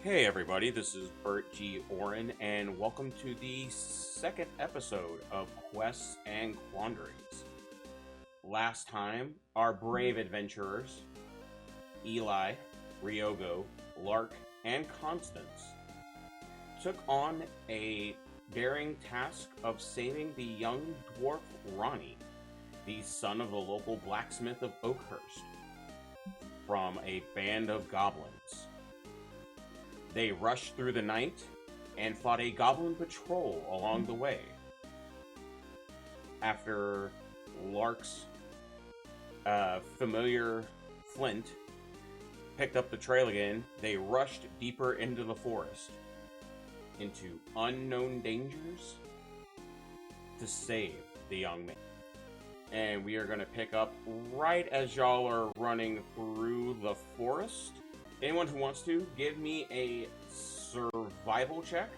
Hey everybody, this is Bert G. Oren, and welcome to the second episode of Quests and Quandaries. Last time, our brave adventurers, Eli, Ryogo, Lark, and Constance, took on a daring task of saving the young Dwarf Ronnie, the son of the local blacksmith of Oakhurst, from a band of goblins. They rushed through the night and fought a goblin patrol along the way. After Lark's familiar Flint picked up the trail again, they rushed deeper into the forest, into unknown dangers, to save the young man. And we are going to pick up right as y'all are running through the forest. Anyone who wants to, give me a survival check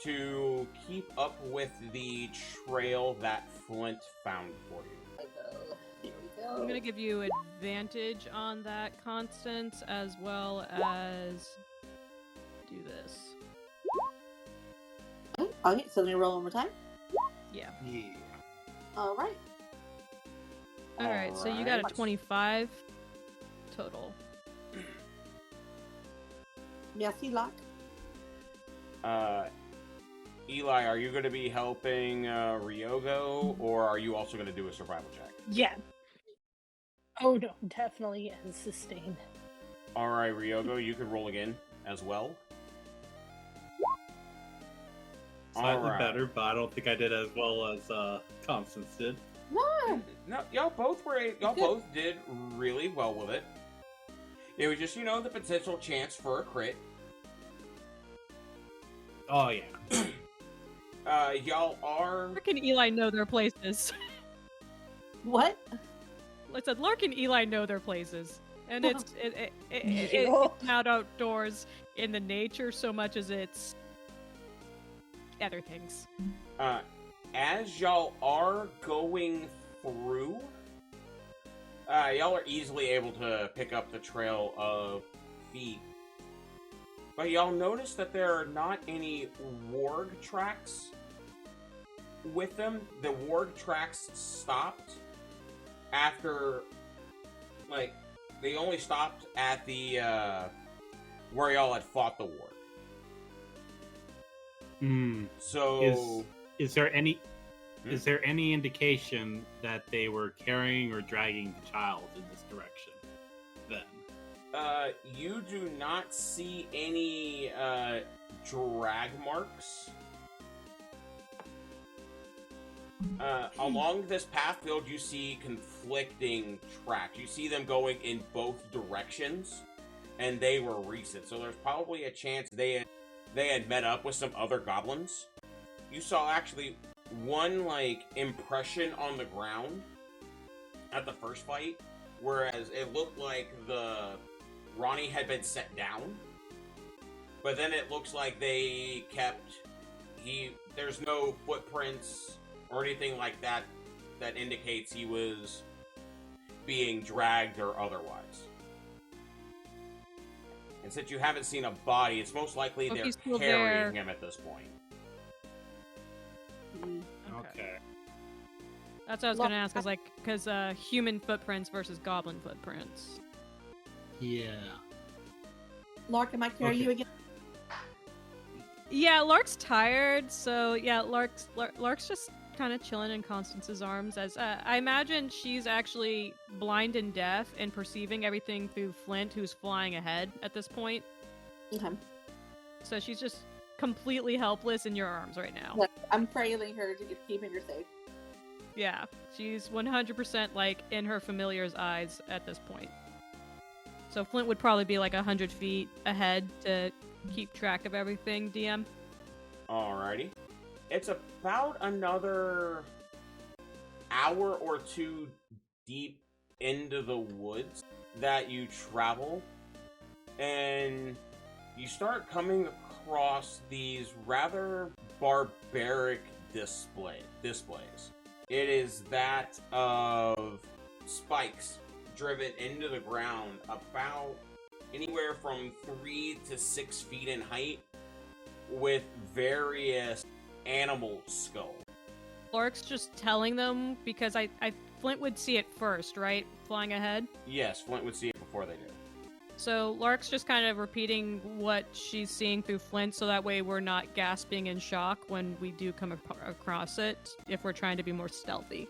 to keep up with the trail that Flint found for you. Here we go. I'm going to give you advantage on that, Constance, as well as do this. Okay, so let me roll one more time. Yeah. Alright. Alright, so you got a 25 total. Merci, Locke. Eli, are you going to be helping Ryogo, or are you also going to do a survival check? Yeah. Oh no, definitely and sustained. Alright, Ryogo, you can roll again as well. Slightly better, but I don't think I did as well as Constance did. No! No, y'all both did really well with it. It was just, the potential chance for a crit. Oh, yeah. Y'all are... Lark and Eli know their places. What? I said Lark and Eli know their places. And it's not outdoors in the nature so much as it's other things. As y'all are going through, y'all are easily able to pick up the trail of feet. But y'all notice that there are not any warg tracks with them. The warg tracks stopped after, they only stopped at the, where y'all had fought the warg. So... Is there any indication that they were carrying or dragging the child in this direction then? You do not see any drag marks along this path field. You see conflicting tracks. You see them going in both directions, and they were recent. So there's probably a chance they had met up with some other goblins. You saw actually one impression on the ground at the first fight, whereas it looked like the Ronnie had been set down, but then it looks like they there's no footprints or anything like that that indicates he was being dragged or otherwise. And since you haven't seen a body, it's most likely they're carrying him at this point. Okay. That's what I was going to ask, because human footprints versus goblin footprints. Yeah. Lark, am I carrying you again? Yeah, Lark's tired, so yeah, Lark's just kind of chilling in Constance's arms, as I imagine she's actually blind and deaf and perceiving everything through Flint, who's flying ahead at this point. Okay. So she's just completely helpless in your arms right now. Look, I'm trailing her to keeping her safe. Yeah, she's 100% in her familiar's eyes at this point. So Flint would probably be 100 feet ahead to keep track of everything, DM. Alrighty. It's about another hour or two deep into the woods that you travel, and you start coming across these rather barbaric displays. It is that of spikes driven into the ground about anywhere from 3 to 6 feet in height, with various animal skulls. Lark's just telling them because Flint would see it first, right? Flying ahead. Yes, Flint would see it before they do. So Lark's just kind of repeating what she's seeing through Flint, so that way we're not gasping in shock when we do come across it, if we're trying to be more stealthy.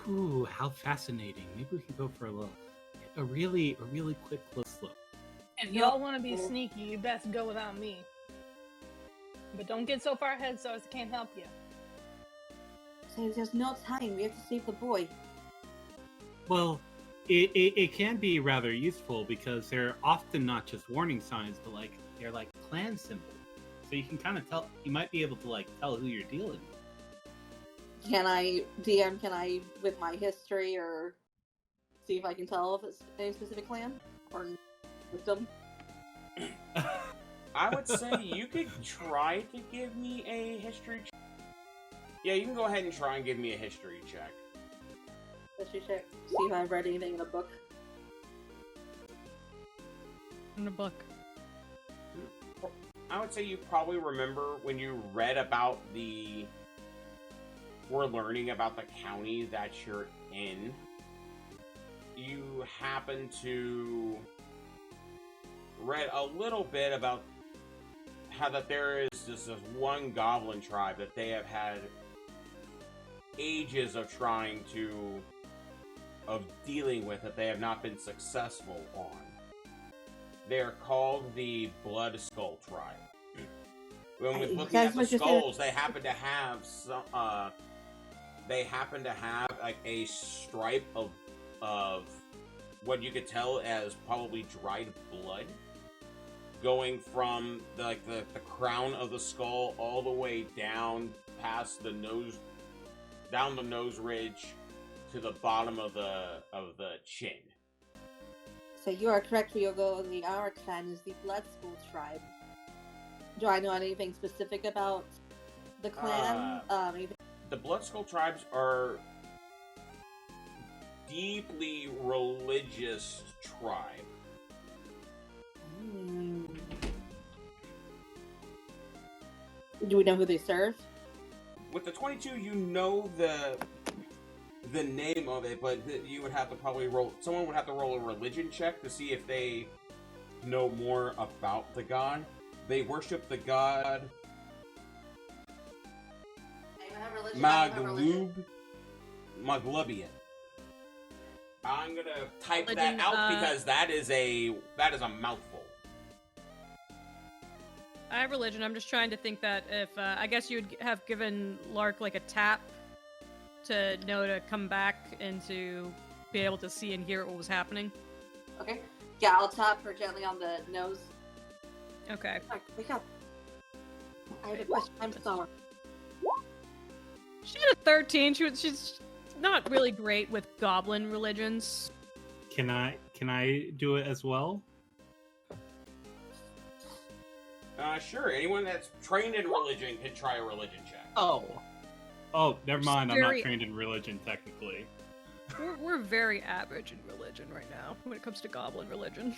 Ooh, how fascinating. Maybe we can go for a really quick close look. If y'all want to be sneaky, you best go without me. But don't get so far ahead so as I can't help you. So there's no time. We have to save the boy. Well, it can be rather useful because they're often not just warning signs, but they're like clan symbols. So you can kind of tell. You might be able to tell who you're dealing with. Can I, DM, with my history, or see if I can tell if it's a specific clan? Or victim? I would say you could try to give me a history check. Yeah, you can go ahead and try and give me a history check. History check. See if I've read anything in the book. In the book. I would say you probably remember when you read about we're learning about the county that you're in. You happen to read a little bit about how that there is this one goblin tribe that they have had ages of dealing with that they have not been successful on. They are called the Blood Skull tribe. When we're looking at the skulls, they happen to have some. They happen to have a stripe of what you could tell as probably dried blood, going from the crown of the skull all the way down past the nose, down the nose ridge to the bottom of the chin. So you are correct, Ryogo. Our clan is the Blood Skull tribe. Do I know anything specific about the clan? The Blood Skull tribes are deeply religious tribe. Do we know who they serve? With the 22, you know the name of it, but you would have to probably roll. Someone would have to roll a religion check to see if they know more about the god. They worship the god Maglubian. I'm gonna type that out because that is a mouthful. I have religion. I'm just trying to think that if I guess you would have given Lark a tap to know to come back and to be able to see and hear what was happening. Okay. Yeah, I'll tap her gently on the nose. Okay. Lark, wake up. I have a question. I'm sorry. She had a 13. She's not really great with goblin religions. Can I do it as well? Sure. Anyone that's trained in religion can try a religion check. Oh, never mind. I'm not trained in religion technically. We're very average in religion right now when it comes to goblin religion.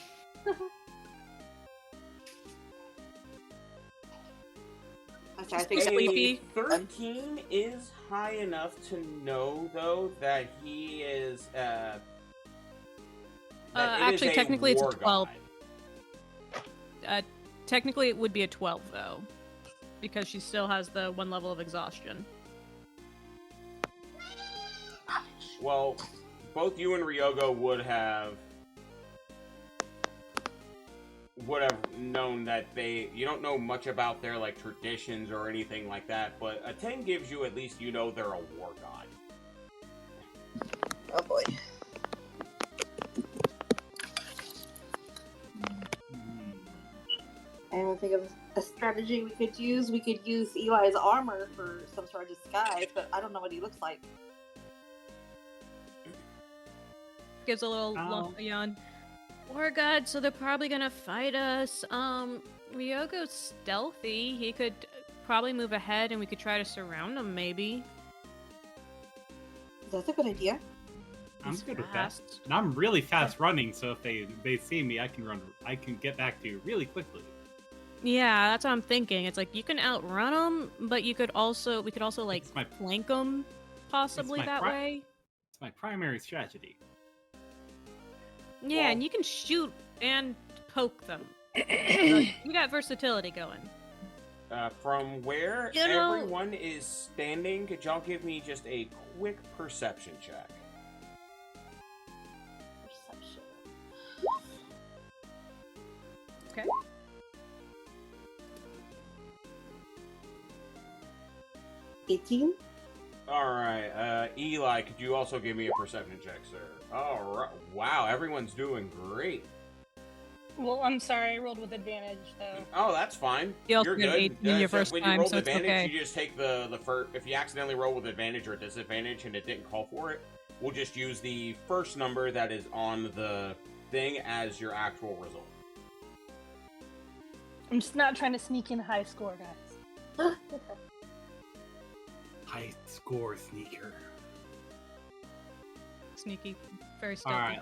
Okay, I think sleepy. 13 is high enough to know, though, that he is. Actually, technically, it's a 12. God. Technically, it would be a 12, though, because she still has the one level of exhaustion. Well, both you and Ryogo would have known that you don't know much about their traditions or anything like that, but a 10 gives you at least they're a war god. Oh boy. I don't think of a strategy we could use. We could use Eli's armor for some sort of disguise, but I don't know what he looks like. Gives a little lump yawn. War god, so they're probably gonna fight us. Ryogo's stealthy. He could probably move ahead and we could try to surround him, maybe. That's a good idea. I'm He's good with that. fast. And I'm really fast running, so if they see me, I can get back to you really quickly. Yeah, that's what I'm thinking. It's like you can outrun them, but we could also like It's my- flank them possibly my that way. It's my primary strategy. Yeah, Well- and you can shoot and poke them. You got versatility going. From where You know- everyone is standing, could y'all give me just a quick perception check? Perception. Okay. $18? Alright, Eli, could you also give me a perception check, sir? Alright, wow, everyone's doing great. Well, I'm sorry, I rolled with advantage, though. Oh, that's fine. You also You're got good. 18 your first when time, you roll so it's advantage, okay. you just take the first. If you accidentally roll with advantage or disadvantage and it didn't call for it, we'll just use the first number that is on the thing as your actual result. I'm just not trying to sneak in a high score, guys. High score sneaker. Sneaky, very stealthy. All right.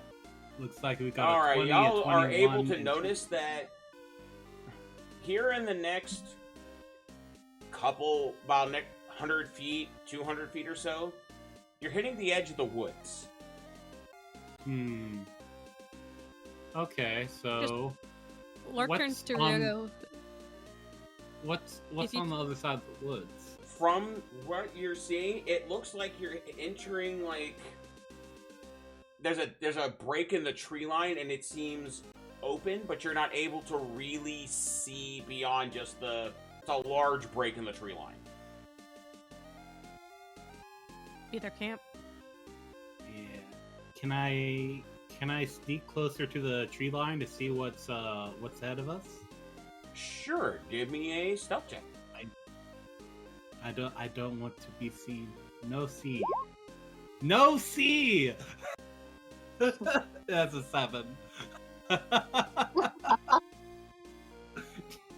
Looks like we got All a right, 20, y'all a are able 21, to and notice that here in the next couple, about 100 feet, 200 feet or so, you're hitting the edge of the woods. Okay, so Lark what's turns to on- Ryogo. what's If you- on the other side of the woods? From what you're seeing, it looks like you're entering like there's a break in the tree line and it seems open, but you're not able to really see beyond just it's a large break in the tree line. Be their camp. Yeah. Can I sneak closer to the tree line to see what's ahead of us? Sure, give me a stealth check. I don't want to be seen. No see. No see. That's a 7.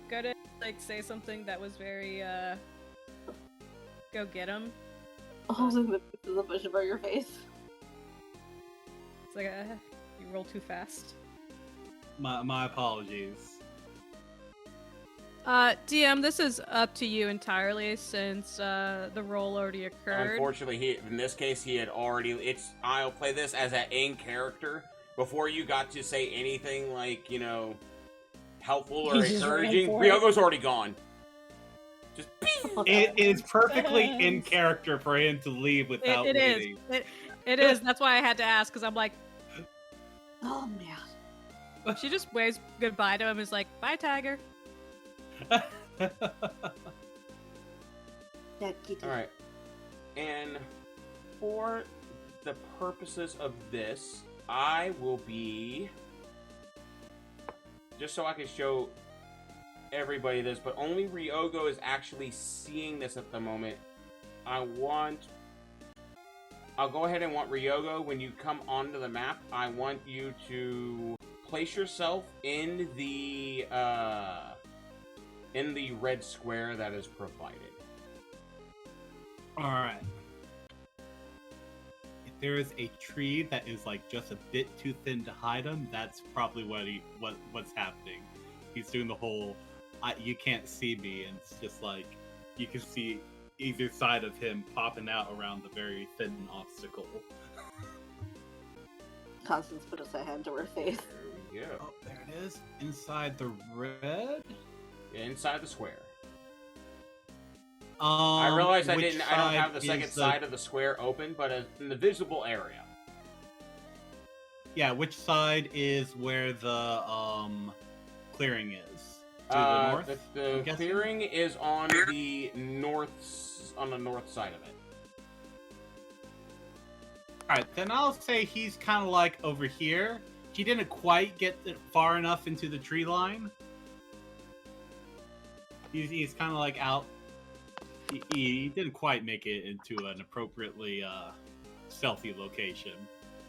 Go to like say something that was very go get him. Oh, the bush above your face. It's like you roll too fast. My apologies. DM, this is up to you entirely since the roll already occurred. Unfortunately, in this case, he had already. I'll play this as an in character. Before you got to say anything like, helpful or He's just encouraging, running for it. Ryogo's already gone. Just It is perfectly in character for him to leave without It is. waiting. It is. That's why I had to ask because I'm like, Oh man. she just waves goodbye to him. Is like, bye, Tiger. That kitty. Alright. And for the purposes of this, I will be... Just so I can show everybody this, but only Ryogo is actually seeing this at the moment. I'll go ahead and want Ryogo, when you come onto the map, I want you to place yourself in the red square that is provided. Alright. If there is a tree that is like just a bit too thin to hide him, that's probably what's happening. He's doing the whole you can't see me, and it's just like you can see either side of him popping out around the very thin obstacle. Constance put us a hand to her face. There we go. Oh, there it is. Inside the red. Inside the square. I realize I don't have the second side of the square open, but in the visible area. Yeah, which side is where the clearing is? To the north? The I'm guessing? clearing is on the north side of it. Alright, then I'll say he's kind of like over here. He didn't quite get far enough into the tree line. He's kind of like out. He didn't quite make it into an appropriately stealthy location.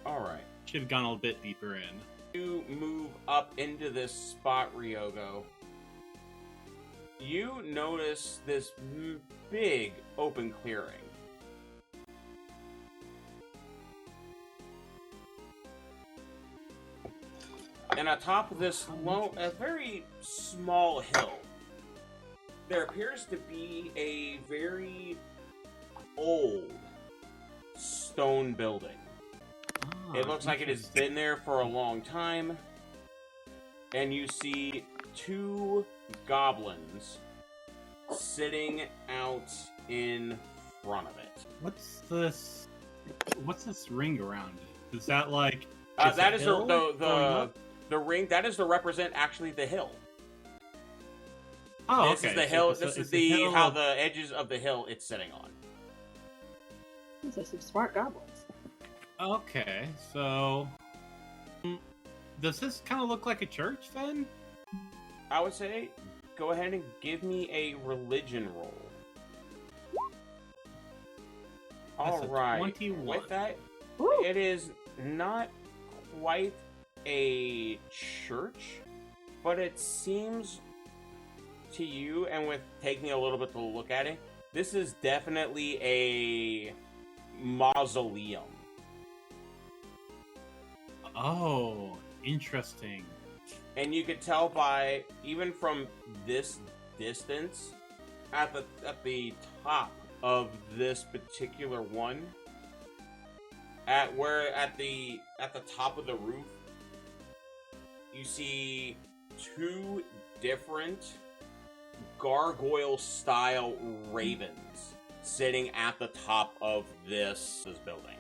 Alright. Should have gone a little bit deeper in. You move up into this spot, Ryogo. You notice this big open clearing. And atop of this a very small hill, there appears to be a very old stone building. It looks like it has been there for a long time. And you see 2 goblins sitting out in front of it. What's this ring around it? Is that like that is the ring that is to represent actually the hill. Oh, this okay. is the hill. So this is the hill... how the edges of the hill it's sitting on. These are some smart goblins. Okay, so does this kind of look like a church then? I would say go ahead and give me a religion roll. All right. 21. With that, Woo. it is not quite a church, but it seems to you, and with taking a little bit to look at it, this is definitely a mausoleum. Oh, interesting. And you could tell by, even from this distance, at the top of this particular one, at the top of the roof, you see 2 different gargoyle-style ravens sitting at the top of this building.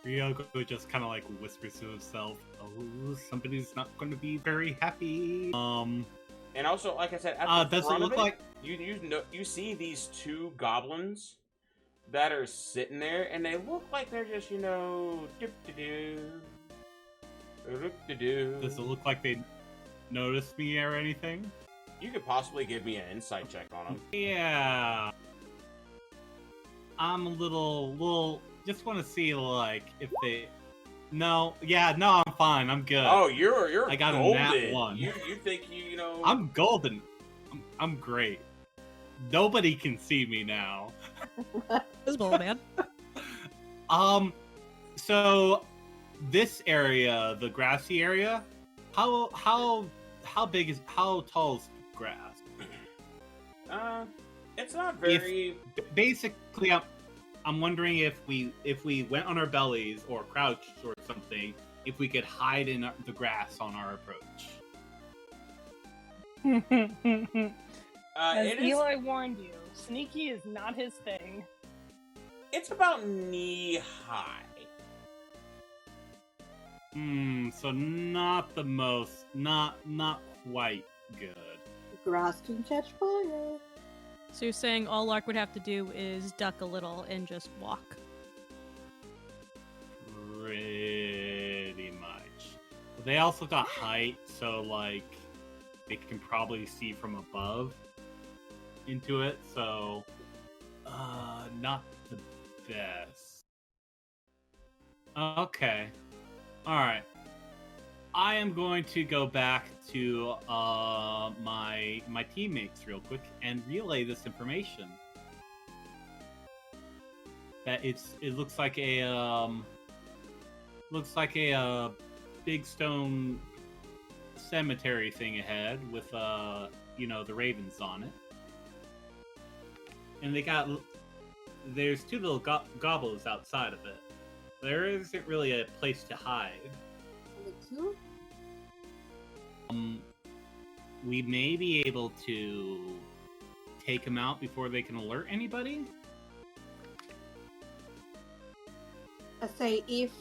Ryogo just kind of like whispers to himself, "Oh, somebody's not going to be very happy." And also, like I said, at the does it front look of it, like you see these 2 goblins that are sitting there, and they look like they're just dip-de-doo, dip-de-doo. Does it look like they noticed me or anything? You could possibly give me an insight check on them. Yeah, I'm a little. Just want to see like if they. No, I'm fine. I'm good. Oh, you're I got golden. a nat 1. You think you know? I'm golden. I'm great. Nobody can see me now. Visible, man. So this area, the grassy area, how tall is grass? It's not very. Basically, I'm wondering if we went on our bellies or crouched or something, if we could hide in the grass on our approach. As Eli warned you, sneaky is not his thing. It's about knee high. So not the most, not quite good. Grass can catch fire. So you're saying all Lark would have to do is duck a little and just walk? Pretty much. But they also got height, so like they can probably see from above into it, so not the best. Okay. Alright. I am going to go back to my teammates real quick and relay this information. That it looks like a big stone cemetery thing ahead with the ravens on it, and there's 2 little gobbles outside of it. There isn't really a place to hide. Only 2? We may be able to take them out before they can alert anybody. I say if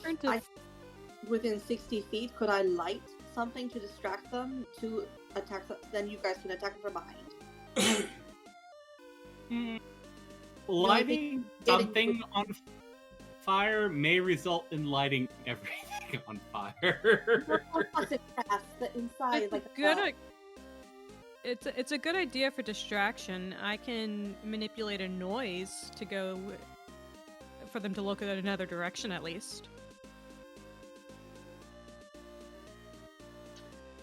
within 60 feet, could I light something to distract them to attack them? Then you guys can attack them from behind. Lighting something on fire may result in lighting everything on fire. It's a good idea for distraction. I can manipulate a noise to go for them to look at another direction at least.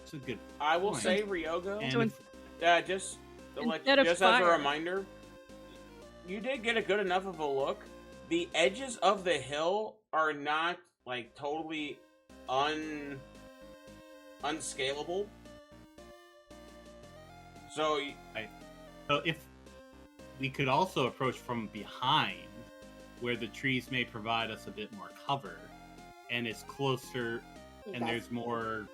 It's a good. I will point. say, Ryogo, just as a reminder, you did get a good enough of a look. The edges of the hill are not like totally unscalable. So So if we could also approach from behind, where the trees may provide us a bit more cover, and it's closer, and there's more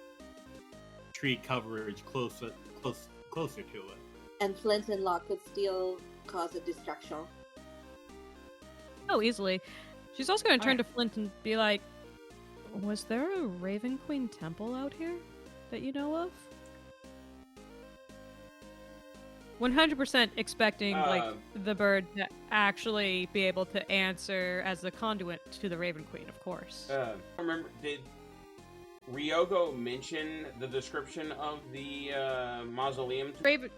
tree coverage closer to it. And Flint and Locke could still cause a distraction. Oh, easily. She's also going to turn to Flint and be like, was there a Raven Queen temple out here that you know of? 100% expecting the bird to actually be able to answer as the conduit to the Raven Queen, of course. Remember, did Ryogo mention the description of the mausoleum? Raven.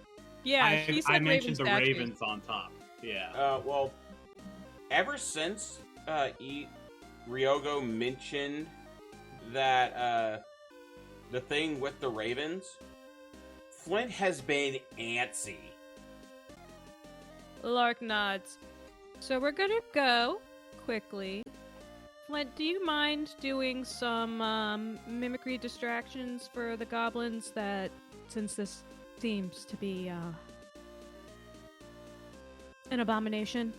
Yeah, she said I mentioned the statue. ravens on top. Yeah. Well, ever since Ryogo mentioned that the thing with the ravens, Flint has been antsy. Lark nods. So we're gonna go quickly. Flint, do you mind doing some mimicry distractions for the goblins that, since this seems to be an abomination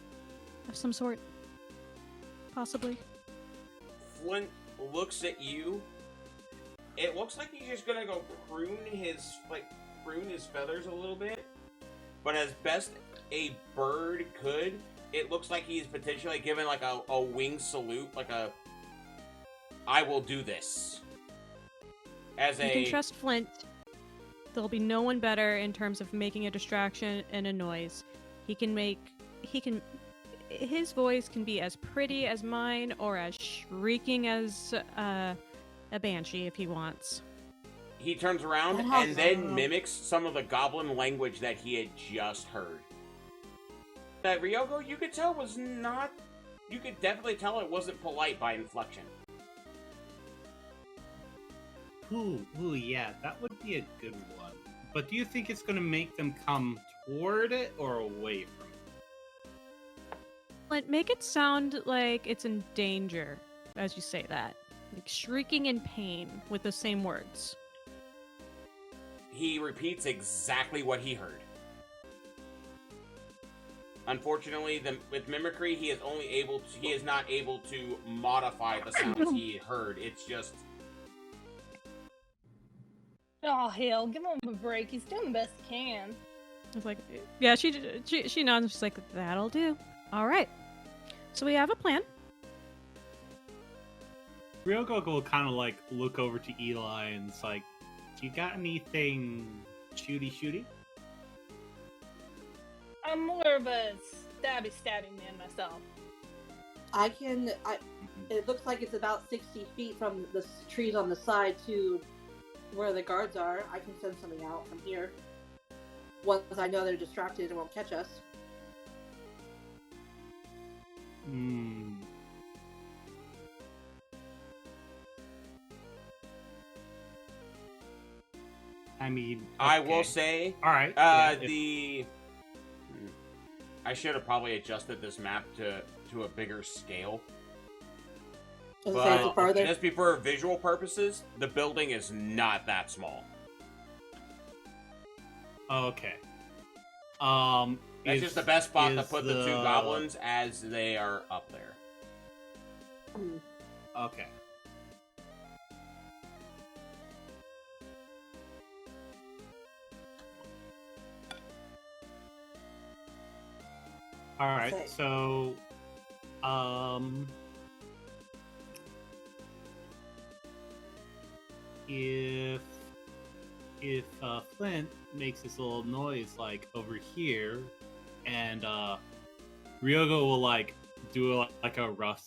of some sort? Possibly. Flint looks at you. It looks like he's just gonna go prune his feathers a little bit. But as best a bird could, it looks like he's potentially given like a wing salute, like a I will do this. You can trust Flint. There'll be no one better in terms of making a distraction and a noise. His voice can be as pretty as mine or as shrieking as a banshee if he wants. He turns around and then mimics some of the goblin language that he had just heard. That Ryogo, you could tell was not... You could definitely tell it wasn't polite by inflection. Ooh, yeah, that would be a good one. But do you think it's going to make them come toward it or away from it? Make it sound like it's in danger as you say that. Like shrieking in pain with the same words. He repeats exactly what he heard. Unfortunately, with mimicry, he is not able to modify the sounds he heard. It's just... Oh, hell, give him a break. He's doing the best he can. It's like, yeah, she nods. She's like, that'll do. All right. So we have a plan. Ryogo will kind of like look over to Eli and it's like, do you got anything shooty? I'm more of a stabby man myself. It looks like it's about 60 feet from the trees on the side to where the guards are. I can send something out from here. Once I know they're distracted and won't catch us. I mean, okay. I will say, all right. I should have probably adjusted this map to a bigger scale. But just for visual purposes, the building is not that small. Okay. That's just the best spot to put the two goblins as they are up there. Okay. All right. Okay. So, if Flint makes this little noise like over here, and Ryogo will like do like a rough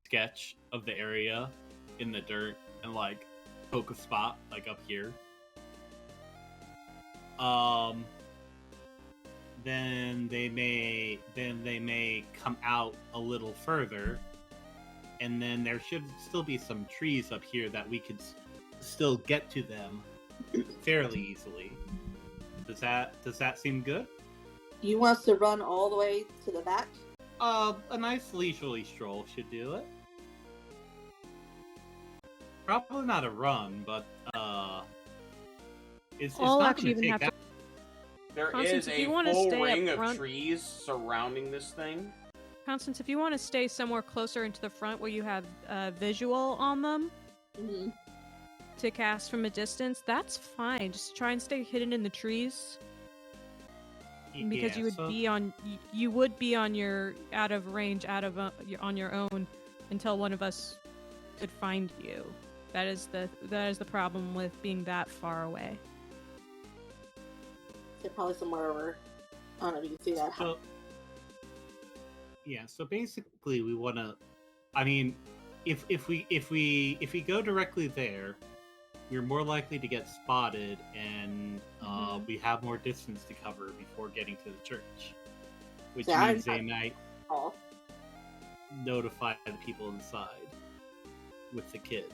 sketch of the area in the dirt and like poke a spot like up here. Then they may come out a little further, and then there should still be some trees up here that we could still get to them fairly easily. Does that seem good? You want us to run all the way to the back? A nice leisurely stroll should do it. probably not a run, but it's I'll not actually going to even take have that. There Constance, is if a you wanna full stay up ring of front- trees surrounding this thing. Constance, if you want to stay somewhere closer into the front where you have visual on them Mm-hmm. to cast from a distance, that's fine. Just try and stay hidden in the trees because Yeah, so- you would be on your out of range, on your own until one of us could find you. That is the problem with being that far away. They're probably somewhere over. I don't know if you can see that. So, yeah, so basically we want to. I mean, if we go directly there, we're more likely to get spotted, and we have more distance to cover before getting to the church, which Yeah, means they might Oh, notify the people inside with the kid.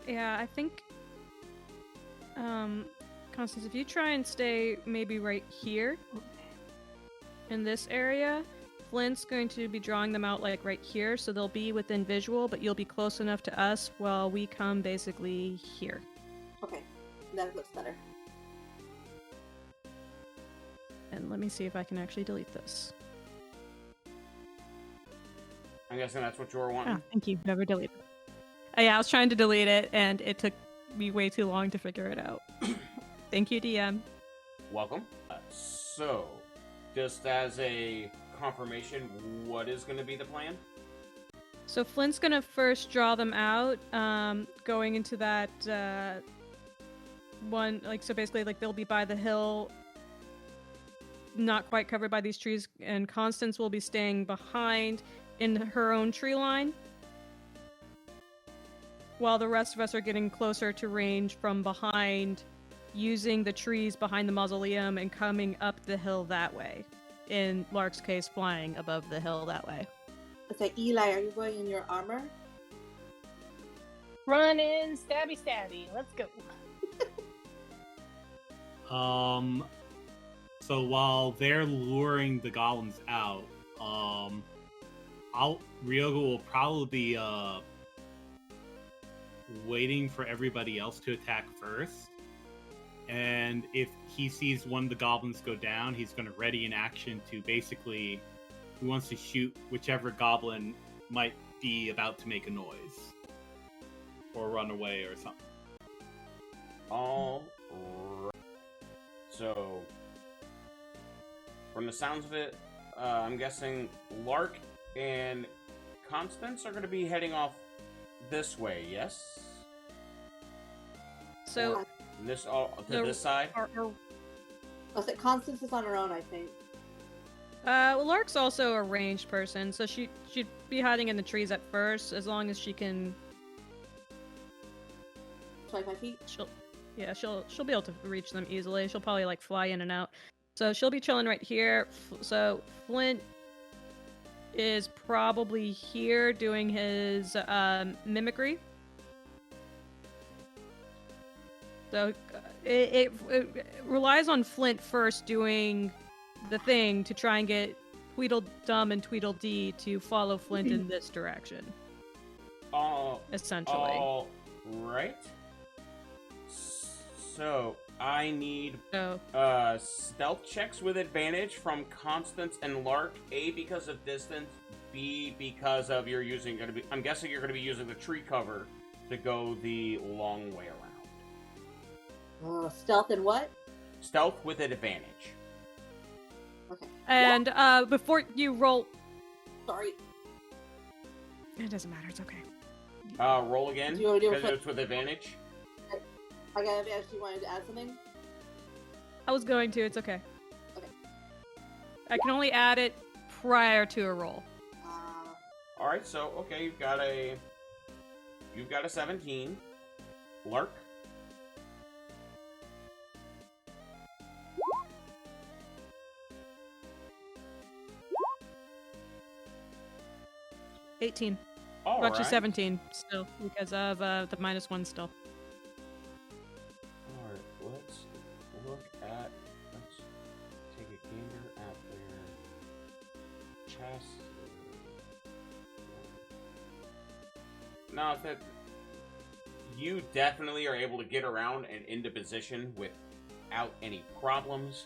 I think, Constance, if you try and stay maybe right here in this area, Flint's going to be drawing them out like right here, so they'll be within visual, but you'll be close enough to us while we come basically here. okay. That looks better. And let me see if I can actually delete this. I'm guessing that's what you were wanting. Oh, thank you. Never deleted it. Yeah, I was trying to delete it, and it took me way too long to figure it out. Thank you, DM. Welcome. So, just as a confirmation, what is going to be the plan? So Flint's gonna first draw them out, going into that one, like, so basically, like, they'll be by the hill, not quite covered by these trees, and Constance will be staying behind in her own tree line, while the rest of us are getting closer to range from behind, using the trees behind the mausoleum and coming up the hill that way. In Lark's case, flying above the hill that way. Okay, Eli, are you going in your armor? Run in, stabby, stabby. Let's go. So while they're luring the goblins out, Ryoga will probably be waiting for everybody else to attack first. And if he sees one of the goblins go down, he's going to ready in action to basically, he wants to shoot whichever goblin might be about to make a noise or run away or something. All right. So, from the sounds of it, I'm guessing Lark and Constance are going to be heading off this way, yes? So, This to this side? I said Constance is on her own, I think. well, Lark's also a ranged person, so she'd be hiding in the trees at first, as long as she can. 25 feet? She'll be able to reach them easily. She'll probably like fly in and out. So she'll be chilling right here. So Flint is probably here doing his mimicry. So it relies on Flint first doing the thing to try and get Tweedledum and Tweedledee to follow Flint in this direction. Essentially. All right. So I need stealth checks with advantage from Constance and Lark. A, because of distance. B, because of I'm guessing you're gonna be using the tree cover to go the long way around. Stealth and what? Stealth with advantage. Okay. And before you roll, Sorry. it doesn't matter. It's okay. Roll again. Do you want to do Because it? it's with advantage. I got advantage. Do you wanted to add something? I was going to. It's okay. Okay. I can only add it prior to a roll. All right. So okay, you've got a 17. Lark. $18. All Well, actually, right. 17 still because of the -1 still. Alright, let's take a gander at their chest. No, that you definitely are able to get around and into position without any problems.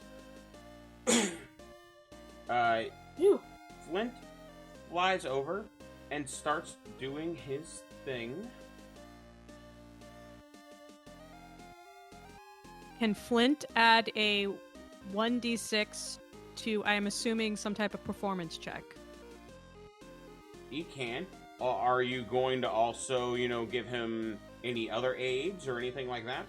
Phew. Flint flies over and starts doing his thing. Can Flint add a 1d6 to, I am assuming, some type of performance check? He can. Are you going to also, give him any other aids or anything like that?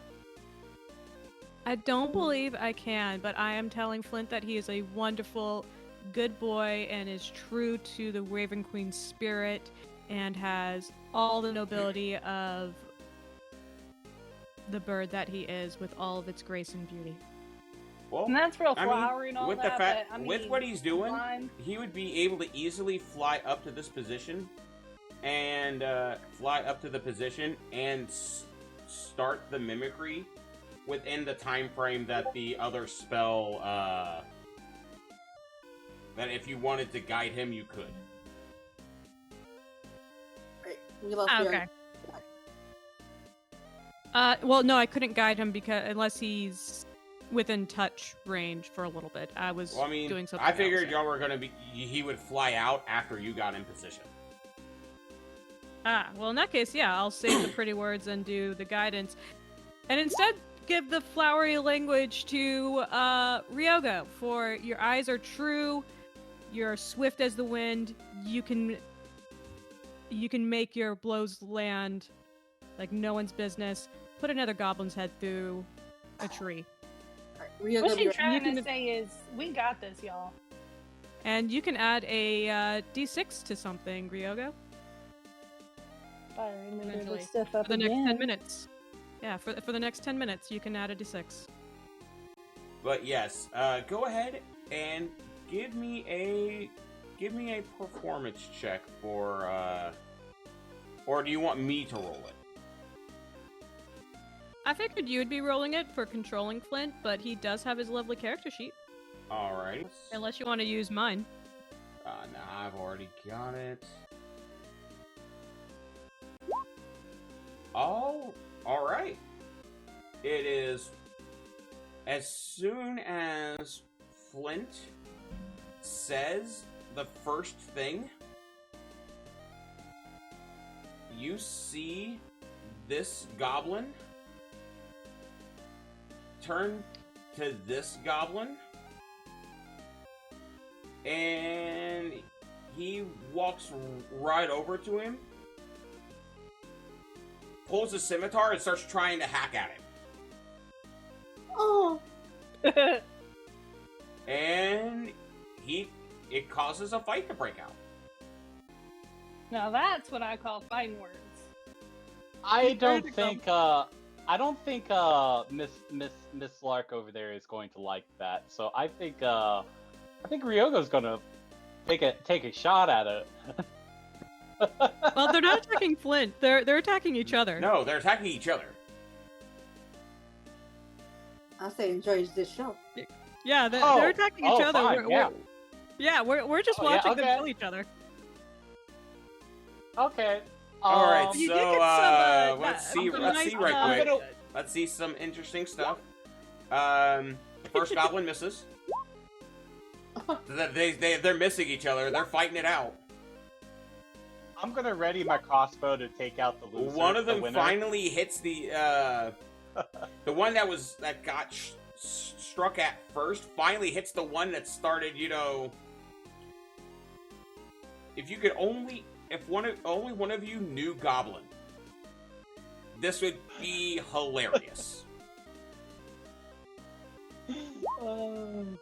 I don't believe I can, but I am telling Flint that he is a wonderful, good boy and is true to the Raven Queen's spirit and has all the nobility of the bird that he is with all of its grace and beauty. Well, And that's real I flowery mean, and all with that, the fact, but, I with mean, what he's doing, blind. he would be able to easily fly up to this position and start the mimicry within the time frame that the other spell, that if you wanted to guide him, you could. Right. We lost Okay. Well, no, I couldn't guide him unless he's within touch range for a little bit. I was doing something I figured else. y'all were gonna be. He would fly out after you got in position. Well, in that case, yeah, I'll save the pretty words and do the guidance. And instead, give the flowery language to Ryogo, for your eyes are true, you're swift as the wind, you can make your blows land like no one's business. Put another goblin's head through a tree. Ryogo, What she's you're- trying You to can- say is, we got this, y'all. And you can add a d6 to something, Ryogo, Fire emitter Eventually. to stiff up for the next again. 10 minutes. Yeah, for the next 10 minutes, you can add a d6. But yes, go ahead and give me a performance check for, or do you want me to roll it? I figured you would be rolling it for controlling Flint, but he does have his lovely character sheet. Alright. Unless you want to use mine. Nah, I've already got it. Oh, alright. It is as soon as Flint says the first thing, you see this goblin turn to this goblin, and he walks right over to him, pulls his scimitar, and starts trying to hack at him. Oh, And it causes a fight to break out. Now that's what I call fighting words. I don't think Miss Lark over there is going to like that. So I think Ryogo's gonna take a shot at it. Well, they're not attacking Flint. They're attacking each other. No, they're attacking each other. I say enjoy this show. Yeah, they're attacking each other. Fine, We're just Oh, yeah, watching okay. them kill each other. Okay. Alright, You so did get some, let's see some right nice, quick. Let's see some interesting stuff. The first goblin misses. They're missing each other. They're fighting it out. I'm gonna ready my crossbow to take out the loser. One of the them winner. finally hits the one that got struck at first. Finally hits the one that started. If you could only one of you knew Goblin, this would be hilarious. I don't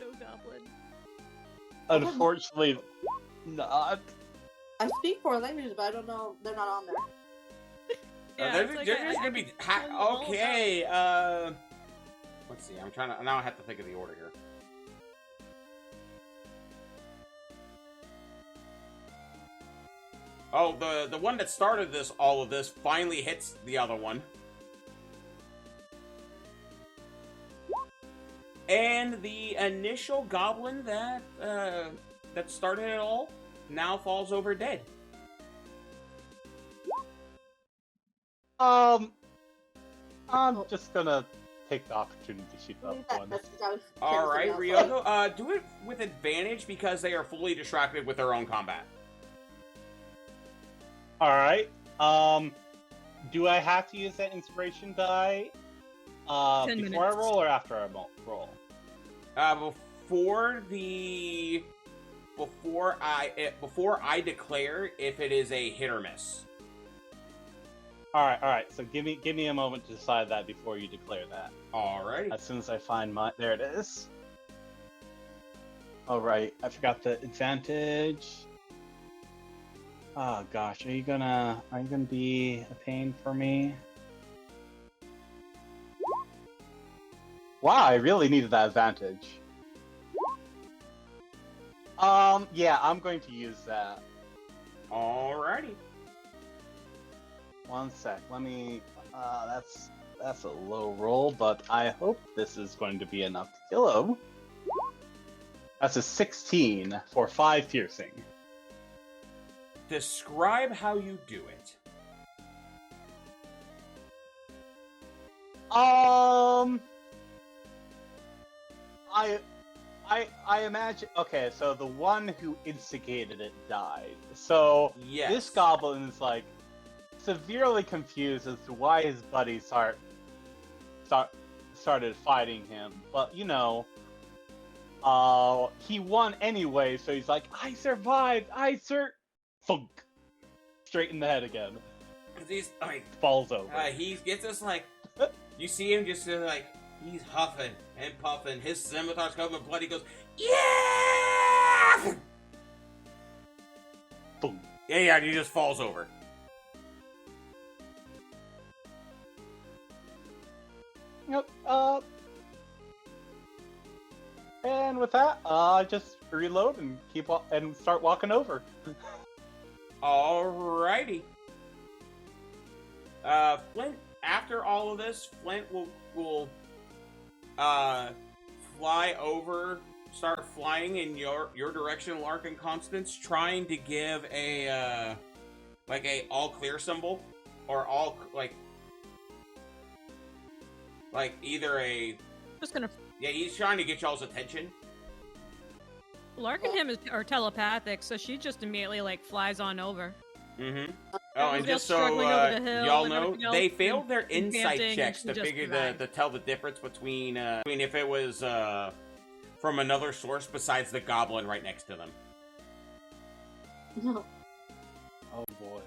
know Goblin. Unfortunately, not. I speak 4 languages, but I don't know. They're not on there. Yeah, They're it's like just gonna be okay. Let's see. I'm trying to now. I have to think of the order here. Oh, the one that started all of this finally hits the other one. And the initial goblin that started it all now falls over dead. I'm Oh. just gonna take the opportunity to shoot that one. All right, Ryogo, do it with advantage because they are fully distracted with their own combat. All right. Do I have to use that inspiration die 10 before I minutes. roll or after I roll? Before I declare if it is a hit or miss. All right. So give me a moment to decide that before you declare that. All right. As soon as I find my, there it is. All right, I forgot the advantage. Oh gosh, are you gonna be a pain for me? Wow, I really needed that advantage. Yeah, I'm going to use that. Alrighty. One sec, let me, that's a low roll, but I hope this is going to be enough to kill him. That's a 16 for 5 piercing. Describe how you do it. I imagine. Okay, so the one who instigated it died. So Yes. this goblin is like severely confused as to why his buddies started fighting him. But you know, he won anyway. So he's like, I survived. Funk. Straight in the head again. He's like, Falls over. he gets us like, you see him just like, he's huffing and puffing. His scimitar's covered in blood. He goes, yeah! Boom. Yeah, and he just falls over. Yep. And with that, just reload and and start walking over. Alrighty. Flint, after all of this, Flint will fly over, start flying in your direction, Lark and Constance, trying to give a all clear symbol, or all like either a. Just gonna. Yeah, he's trying to get y'all's attention. Lark and him are telepathic, so she just immediately like flies on over. Mm-hmm. Oh, and They're just so struggling over the hill y'all and know, everything else, they failed their and insight panting, checks and to she just figure survived. to tell the difference between if it was from another source besides the goblin right next to them. No. Oh boy.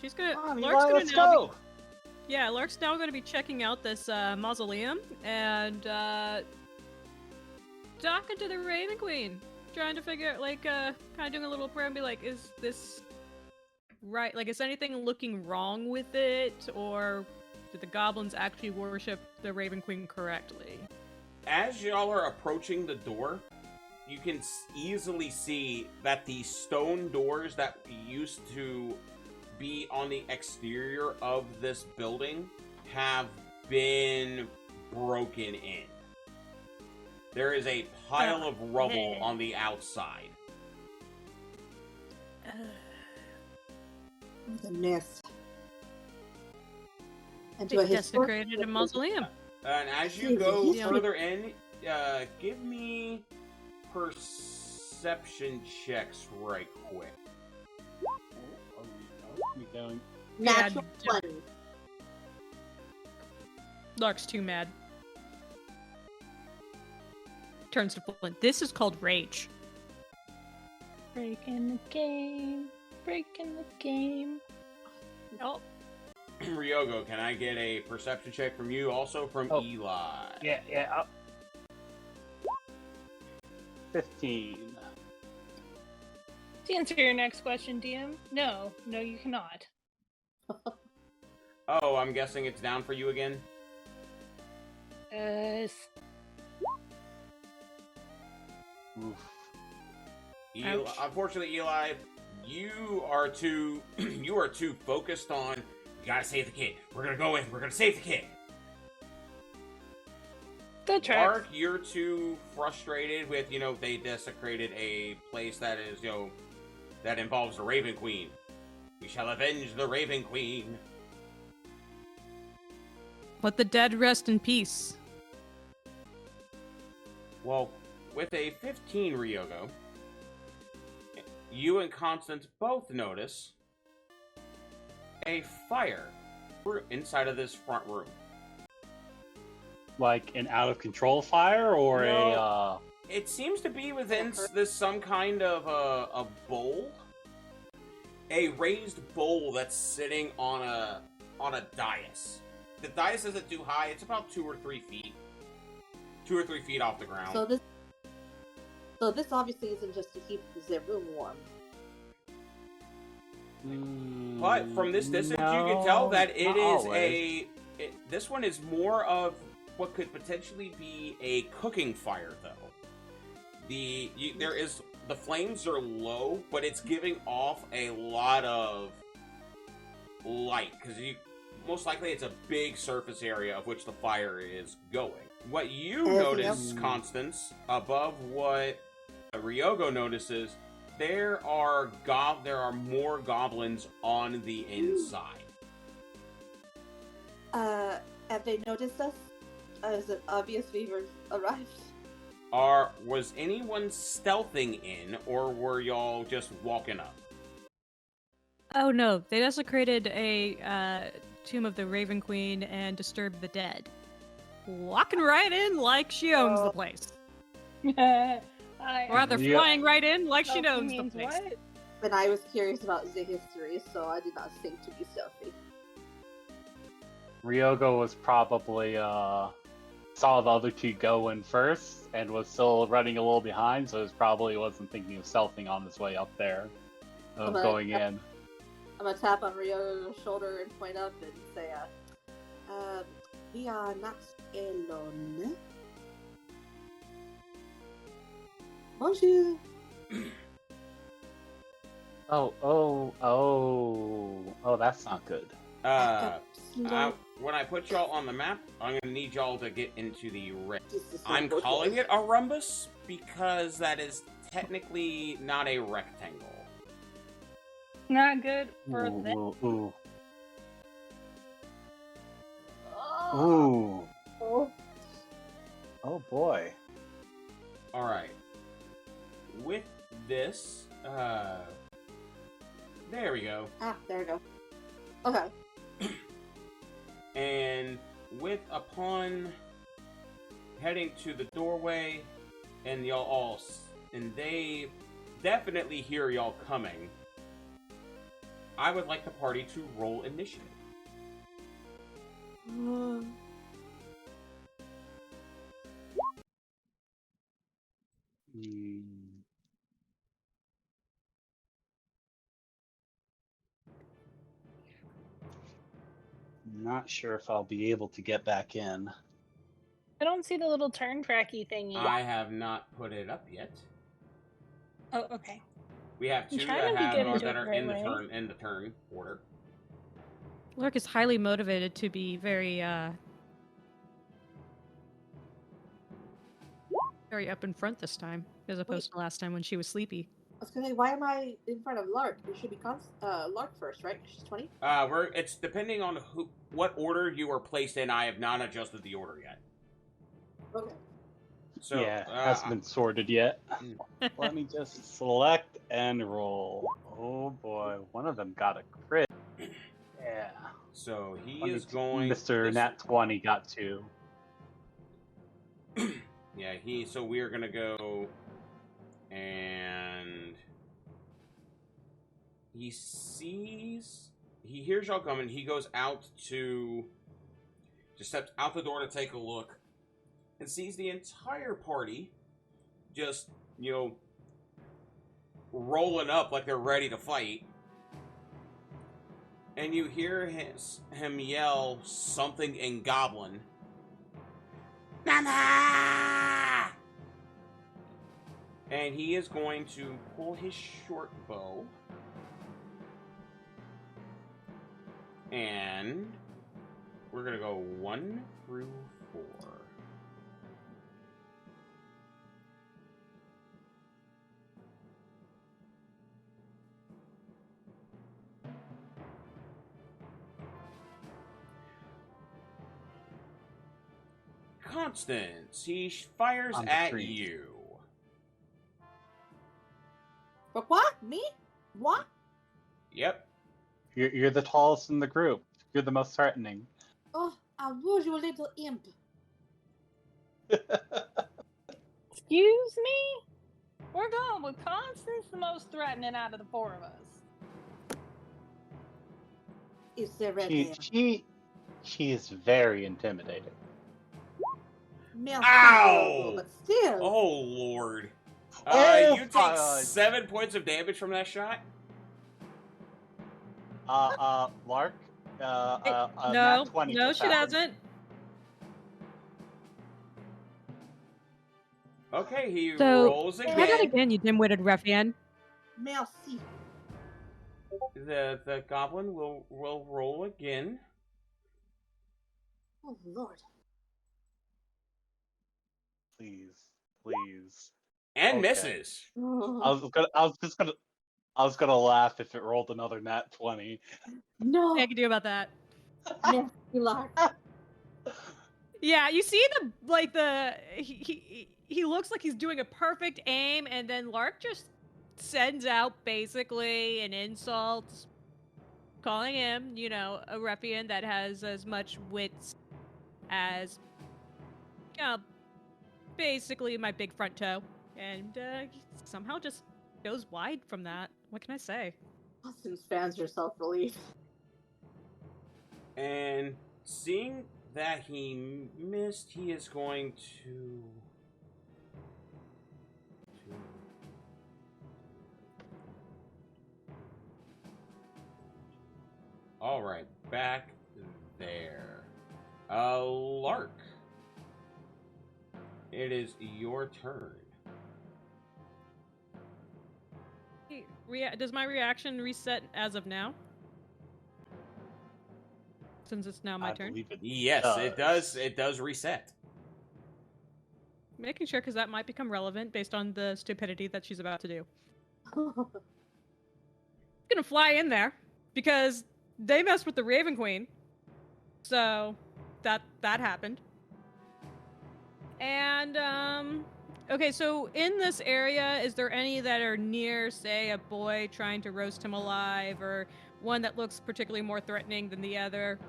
She's gonna. Come on, Lark's Eli, gonna let's now go. Yeah, Lark's now going to be checking out this mausoleum and talking to the Raven Queen, trying to figure, like, kind of doing a little prayer and be like, is this right? Like, is anything looking wrong with it, or did the goblins actually worship the Raven Queen correctly? As y'all are approaching the door, you can easily see that the stone doors that used to be on the exterior of this building have been broken in. There is a pile of rubble on the outside. What a mess. And They to a historic- desecrated a mausoleum. And as you Jesus, go he's- further in, give me perception checks right quick. We going? Natural Yeah, 20. Lark's too mad. Turns to Flint. This is called rage. Breaking the game. Breaking the game. Oh, Ryogo, can I get a perception check from you? Also from Oh. Eli. Yeah. 15. To answer your next question, DM, no, you cannot. Oh, I'm guessing it's down for you again? Yes. Oof. Eli, Ouch. unfortunately, Eli, you are too focused on, we gotta save the kid. We're gonna go in, we're gonna save the kid. That tracks. Mark, you're too frustrated with, they desecrated a place that is, that involves the Raven Queen. We shall avenge the Raven Queen. Let the dead rest in peace. Well, with a 15, Ryogo, you and Constance both notice a fire inside of this front room. Like an out of control fire or No. It seems to be within this some kind of a bowl, a raised bowl that's sitting on a dais. The dais isn't too high; it's about 2 or 3 feet, 2 or 3 feet off the ground. So this obviously isn't just to keep the room warm. But from this distance, you can tell that it is this one is more of what could potentially be a cooking fire, though. The flames are low, but it's giving off a lot of light because most likely it's a big surface area of which the fire is going. What you notice, Constance, above what Ryogo notices, there are more goblins on the inside. Have they noticed us? Is it obvious we've arrived? Was anyone stealthing in, or were y'all just walking up? Oh no, they desecrated a tomb of the Raven Queen and disturbed the dead. Walking right in like she owns the place. Or rather, flying right in like she owns the place. What? But I was curious about the history, so I did not think to be stealthy. Ryogo was probably saw the other two go in first and was still running a little behind, so he probably wasn't thinking of stealthing on his way up there, going in. I'm gonna tap on Ryogo's shoulder and point up and say, we are not alone. Bonjour. Oh, that's not good. When I put y'all on the map, I'm gonna need y'all to get into the red. I'm calling it a rhombus because that is technically not a rectangle. Not good for them. Ooh. Oh boy. Alright. With this, there we go. There we go. Okay. And upon heading to the doorway, and and they definitely hear y'all coming, I would like the party to roll initiative. Not sure if I'll be able to get back in. I don't see the little turn tracky thingy. I have not put it up yet. Oh, okay. We have two that are in the turn order. Lurk is highly motivated to be very very up in front this time, as opposed to last time when she was sleepy. I was gonna say, why am I in front of Lark? It should be Lark first, right? She's 20. It's depending on what order you are placed in. I have not adjusted the order yet. Okay. So yeah, it hasn't been sorted yet. Let me just select and roll. Oh boy, one of them got a crit. Yeah. So he is going. Mr. Nat 20 got 2. Yeah, so we are gonna go, and he hears y'all coming. He goes out just steps out the door to take a look, and sees the entire party just, rolling up like they're ready to fight. And you hear him yell something in Goblin. Nana! And he is going to pull his short bow. And we're going to go 1 through 4. Constance, he fires On the at tree. you. But what? Me? What? Yep. You're the tallest in the group. You're the most threatening. Oh, I would, you little imp. Excuse me? We're going with Constance, the most threatening out of the four of us. It's the red hair. She is very intimidating. Male Ow! female, but still. Oh, Lord. Oh, You take fudge. 7 points of damage from that shot? Lark. No, Nat 20 no, just she happened. doesn't. Okay, he So, rolls Try that again. again, you dim-witted ruffian. Merci. The goblin will roll again. Oh, Lord. Please. And Okay. misses. I was gonna laugh if it rolled another nat 20. No. What I can do about that? Merci, Lark. Yeah, you see he looks like he's doing a perfect aim, and then Lark just sends out basically an insult, calling him, a ruffian that has as much wits as, basically my big front toe, and he somehow just goes wide from that. What can I say? Constance fans her self-relief. And seeing that he missed, he is going to... Alright, back there. Lark. It is your turn. Hey, does my reaction reset as of now? Since it's now my I turn? believe it Yes, does. it does reset. Making sure, because that might become relevant based on the stupidity that she's about to do. Gonna fly in there, because they messed with the Raven Queen. So, that happened. And, okay, so in this area, is there any that are near, say, a boy trying to roast him alive, or one that looks particularly more threatening than the other?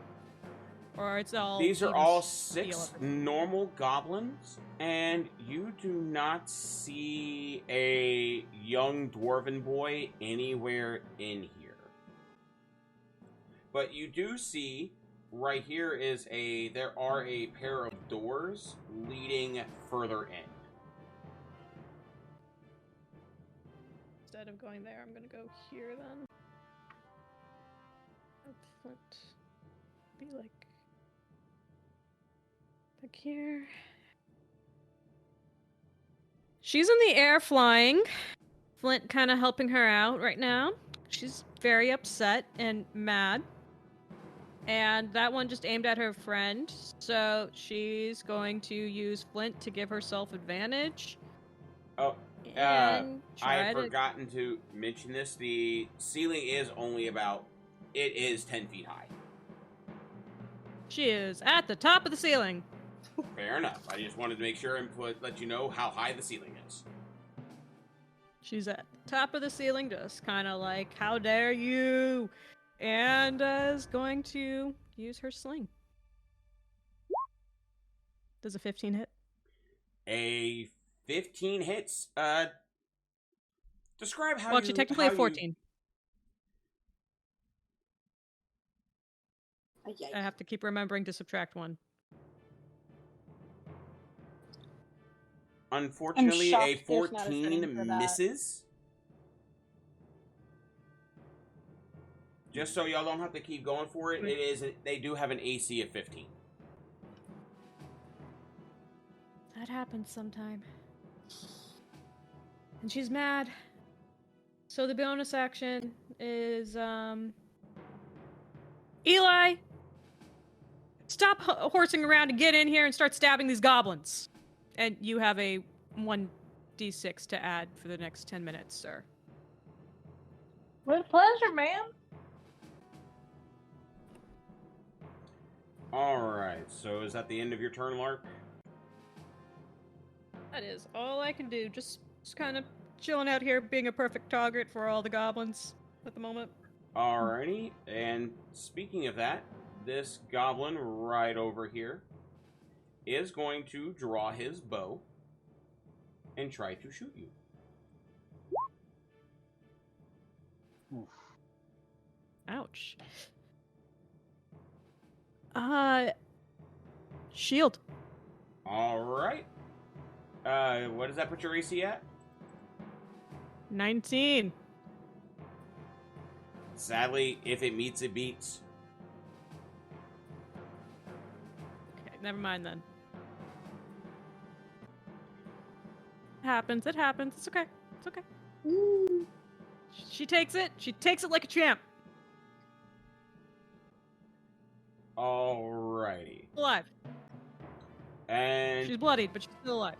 Or it's all... These are even all steel 6 everywhere? normal goblins, and you do not see a young dwarven boy anywhere in here. But you do see, right here there are a pair of doors leading further in. Instead of going there, I'm gonna go here then. Flint be like back here. She's in the air flying. Flint kind of helping her out right now. She's very upset and mad. And that one just aimed at her friend. So she's going to use Flint to give herself advantage. Oh, And I try had to... forgotten to mention this. The ceiling is only it is 10 feet high. She is at the top of the ceiling. Fair enough. I just wanted to make sure and let you know how high the ceiling is. She's at the top of the ceiling, just kind of like, how dare you? And is going to use her sling. Does a 15 hit? A 15 hits. Describe how Well, actually, technically a 14. I have to keep remembering to subtract 1. Unfortunately, a shocked there's not a setting 14 for that. misses. Just so y'all don't have to keep going for it, they do have an AC of 15. That happens sometime. And she's mad. So the bonus action is, Eli! Stop horsing around and get in here and start stabbing these goblins. And you have a 1d6 to add for the next 10 minutes, sir. With pleasure, ma'am. Alright, so is that the end of your turn, Lark? That is all I can do. Just kind of chilling out here, being a perfect target for all the goblins at the moment. Alrighty, and speaking of that, this goblin right over here is going to draw his bow and try to shoot you. Oof. Ouch. Shield. Alright. What does that put your AC at? 19. Sadly, if it meets, it beats. Okay, never mind then. It happens. It happens. It's okay. It's okay. Woo. She takes it. She takes it like a champ. Alrighty. Alive. And She's bloodied, but she's still alive.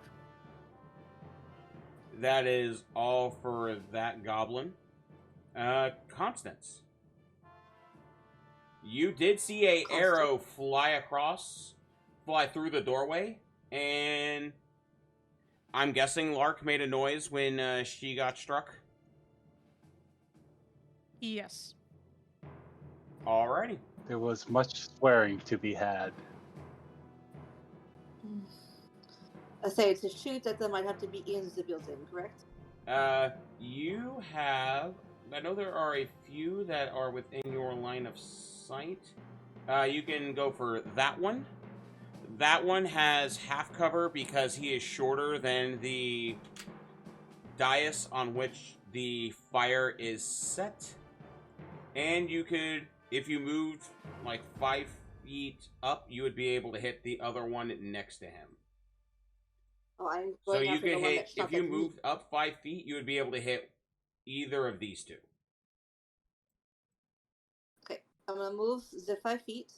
that is all for that goblin. Constance. You did see a arrow fly through the doorway, and I'm guessing Lark made a noise when she got struck. Yes. Alrighty. There was much swearing to be had. I say to shoot at them, I'd have to be in the building, correct? You have... I know there are a few that are within your line of sight. You can go for that one. That one has half cover because he is shorter than the dais on which the fire is set. And you could, if you moved like 5 feet up, you would be able to hit the other one next to him. Oh, I'm So going you after the could one hit, that shot if you at me. moved up 5 feet, you would be able to hit either of these two. Okay, I'm gonna move the 5 feet.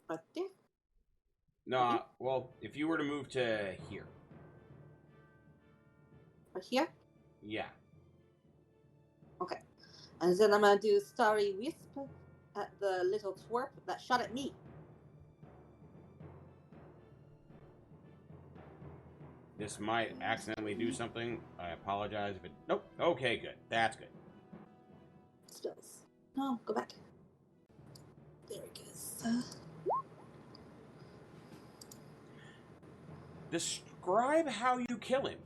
Right there. No, well, if you were to move to here. Right here. Yeah. Okay. And then I'm gonna do Starry Wisp at the little twerp that shot at me. This might accidentally do something. I apologize if it... Nope. Okay, good. That's good. Spells. No, go back. There it goes. Describe how you kill him.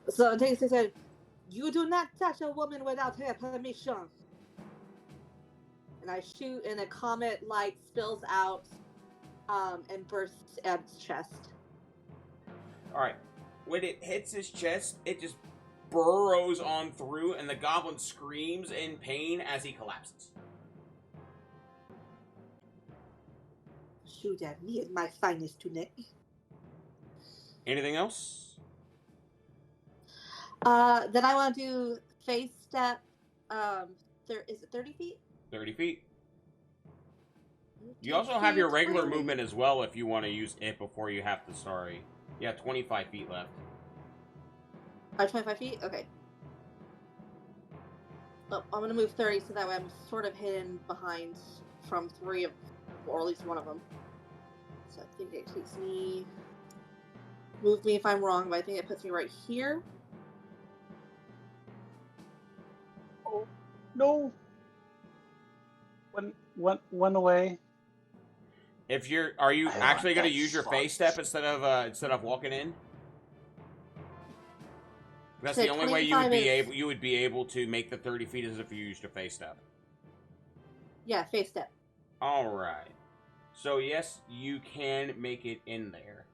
So they said, "You do not touch a woman without her permission." And I shoot, and a comet light spills out, and bursts at his chest. Alright. When it hits his chest, it just burrows on through, and the goblin screams in pain as he collapses. Shoot at me in my finest tunic. Anything else? Then I want to do face step. Is it 30 feet? 30 feet. You also have your regular movement as well if you want to use it before you have to, sorry. Yeah, 25 feet left. 25 feet? Okay. Oh, I'm gonna move 30 so that way I'm sort of hidden behind from 3 of, or at least one of them. So I think it takes me... Move me if I'm wrong, but I think it puts me right here. Oh, no. Went away. If you're, are you I actually want going to that use your slot. face step instead of walking in? That's So the only way you would 25 be is- able. You would be able to make the 30 feet as if you used your face step. Yeah, face step. All right. So yes, you can make it in there.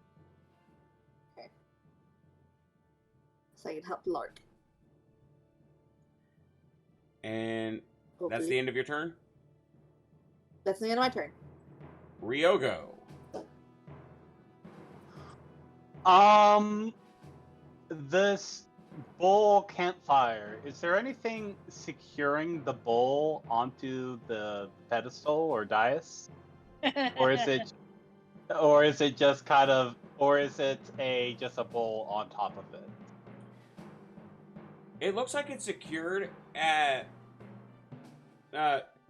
So I can help Lark. And that's Hopefully. the end of your turn. That's the end of my turn. Ryogo. This bowl campfire, is there anything securing the bowl onto the pedestal or dais? Or is it just kind of, or is it just a bowl on top of it? It looks like it's secured at.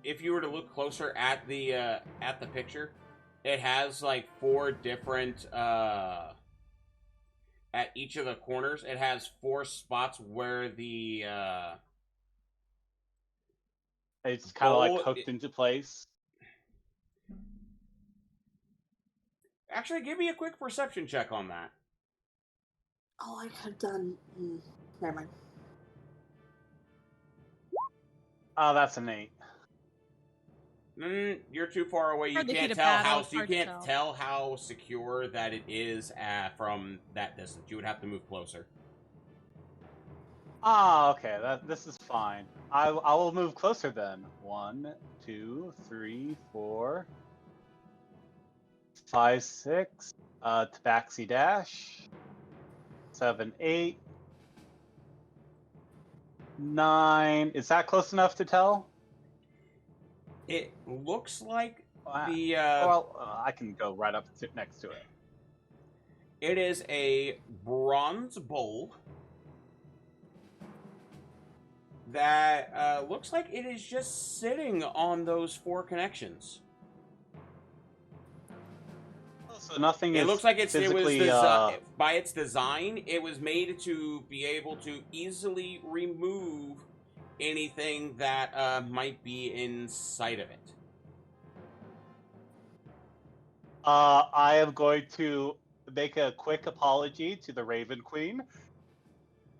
If you were to look closer at the picture, It has like 4 different at each of the corners. It has 4 spots where the it's kind of like bowl- hooked into place. Actually, give me a quick perception check on that. Oh, I could have done. Never mind. Oh, that's an 8. You're too far away. You Hard to can't hit a tell battle, how it's you hard to can't tell. tell how secure that it is from that distance. You would have to move closer. Ah, okay. This is fine. I will move closer then. 1, 2, 3, 4, 5, 6. Tabaxi dash. 7, 8, 9. Is that close enough to tell? It looks like Wow. the I can go right up next to it. it is a bronze bowl that looks like it is just sitting on those 4 connections. So nothing It is looks like it was physically, by its design, it was made to be able to easily remove anything that might be inside of it. I am going to make a quick apology to the Raven Queen.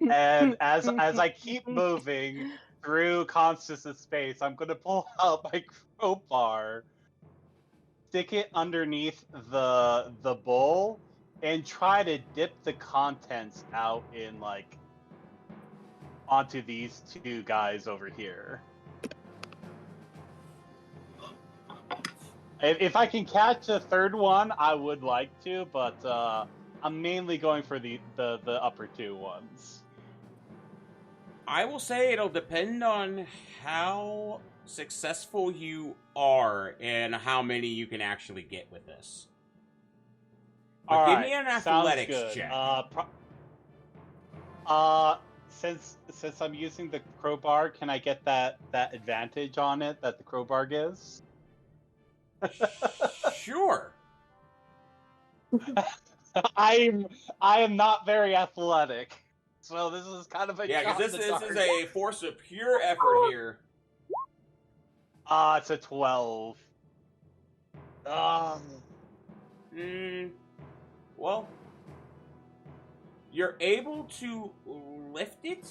And as I keep moving through consciousness space, I'm going to pull out my crowbar, stick it underneath the bowl, and try to dip the contents out in like onto these 2 guys over here. If I can catch a 3rd one, I would like to, but I'm mainly going for the upper 2 ones. I will say it'll depend on how successful you are and how many you can actually get with this. But All give right, me an sounds athletics good. check. Since I'm using the crowbar, can I get that advantage on it that the crowbar gives? Sure. I am not very athletic, so this is kind of a Yeah, shot because in the this dark. is a force of pure effort here. It's a 12. Well, you're able to lift it,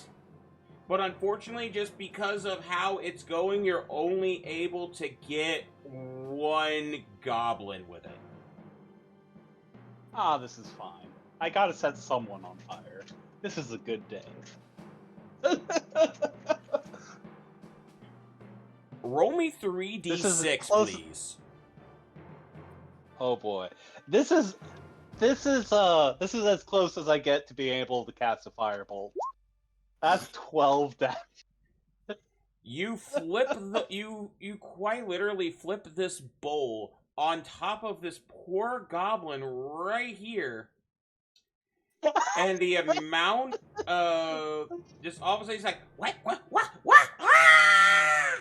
but unfortunately, just because of how it's going, you're only able to get 1 goblin with it. This is fine. I gotta set someone on fire. This is a good day. Roll me This is 3d6, close- please. Oh boy, this is as close as I get to being able to cast a firebolt. That's 12 damage. You flip you quite literally flip this bowl on top of this poor goblin right here. And the amount of just all of a sudden he's like, what? Ah!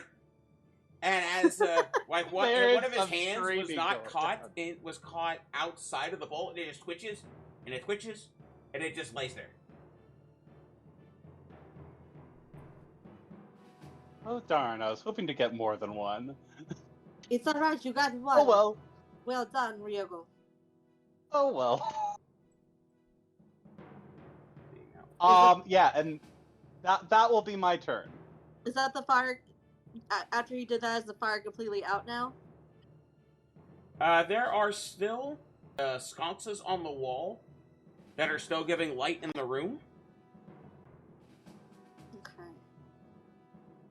And as like one of his hands was not caught, it was caught outside of the bowl, and it just twitches, and it twitches, and it just lays there. Oh darn, I was hoping to get more than 1. It's alright, you got 1. Oh well. Well done, Ryogo. Oh well. Yeah, and that will be my turn. Is that the fire? After you did that, is the fire completely out now? There are still sconces on the wall that are still giving light in the room. Okay.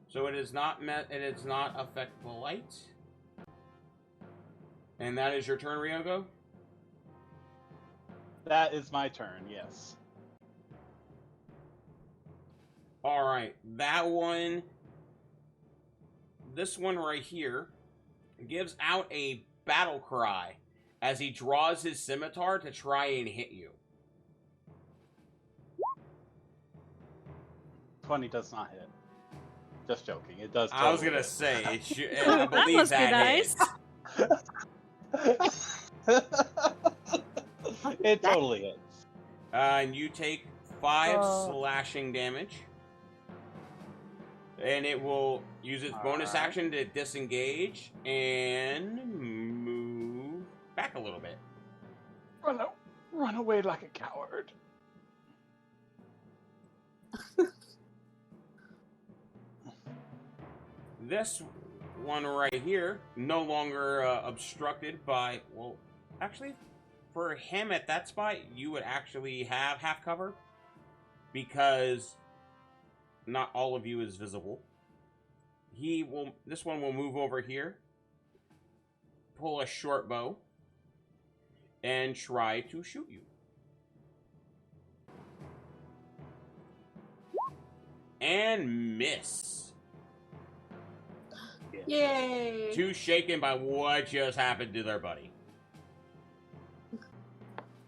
So it is not affect the light. And that is your turn, Ryogo? That is my turn, yes. Alright, that one... This one right here gives out a battle cry as he draws his scimitar to try and hit you. 20 does not hit. Just joking, it does. I was totally gonna hit. say, I That believe must be that nice. hits. It totally is. And you take 5 Oh. slashing damage. And it will use its bonus Alright. action to disengage and move back a little bit. Run away like a coward. This one right here, no longer obstructed by, well, actually, for him at that spot, you would actually have half cover because not all of you is visible. This one will move over here, pull a short bow, and try to shoot you. And miss. Yay! Too shaken by what just happened to their buddy.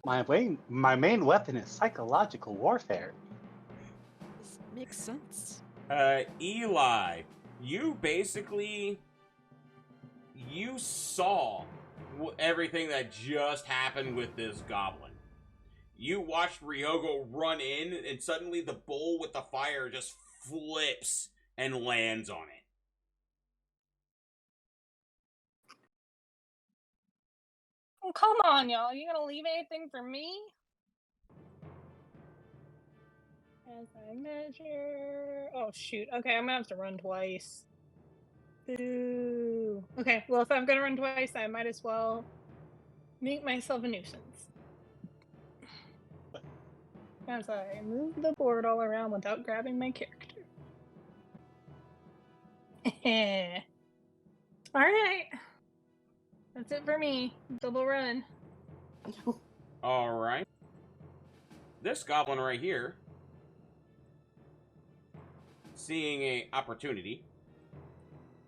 My main weapon is psychological warfare. This makes sense. Eli, you saw everything that just happened with this goblin. You watched Ryogo run in, and suddenly the bowl with the fire just flips and lands on it. Oh, come on, y'all. You gonna leave anything for me? As I measure... Oh, shoot. Okay, I'm gonna have to run twice. Boo. Okay, well, if I'm gonna run twice, I might as well make myself a nuisance. As I move the board all around without grabbing my character. Alright. That's it for me. Double run. Alright. This goblin right here, seeing an opportunity,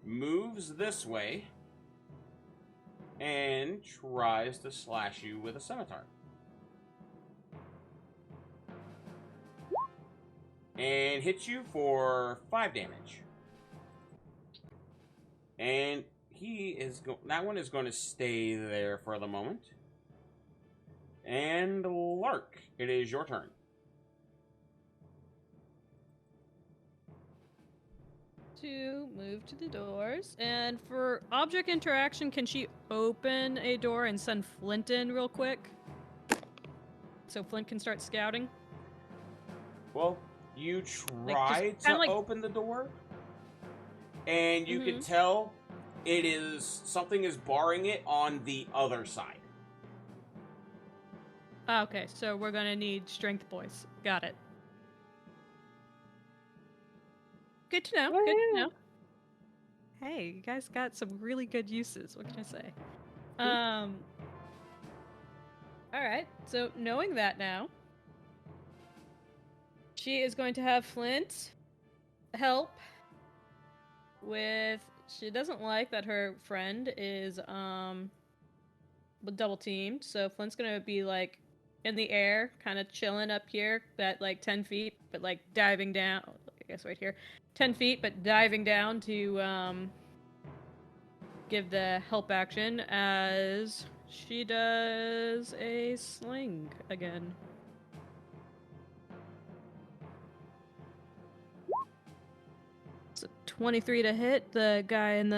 moves this way and tries to slash you with a scimitar. And hits you for 5 damage. And that one is going to stay there for the moment. And Lark, it is your turn. To move to the doors. And for object interaction, can she open a door and send Flint in real quick? So Flint can start scouting? Well, you try to open the door, and you can tell something is barring it on the other side. Okay, so we're gonna need strength boys. Got it. Good to know. Good to know. Hey, you guys got some really good uses. What can I say? All right. So knowing that now, she is going to have Flint help with. She doesn't like that her friend is double teamed. So Flint's gonna be like in the air, kind of chilling up here at like 10 feet, but like diving down. I guess right here. 10 feet, but diving down to give the help action as she does a sling again. So 23 to hit the guy on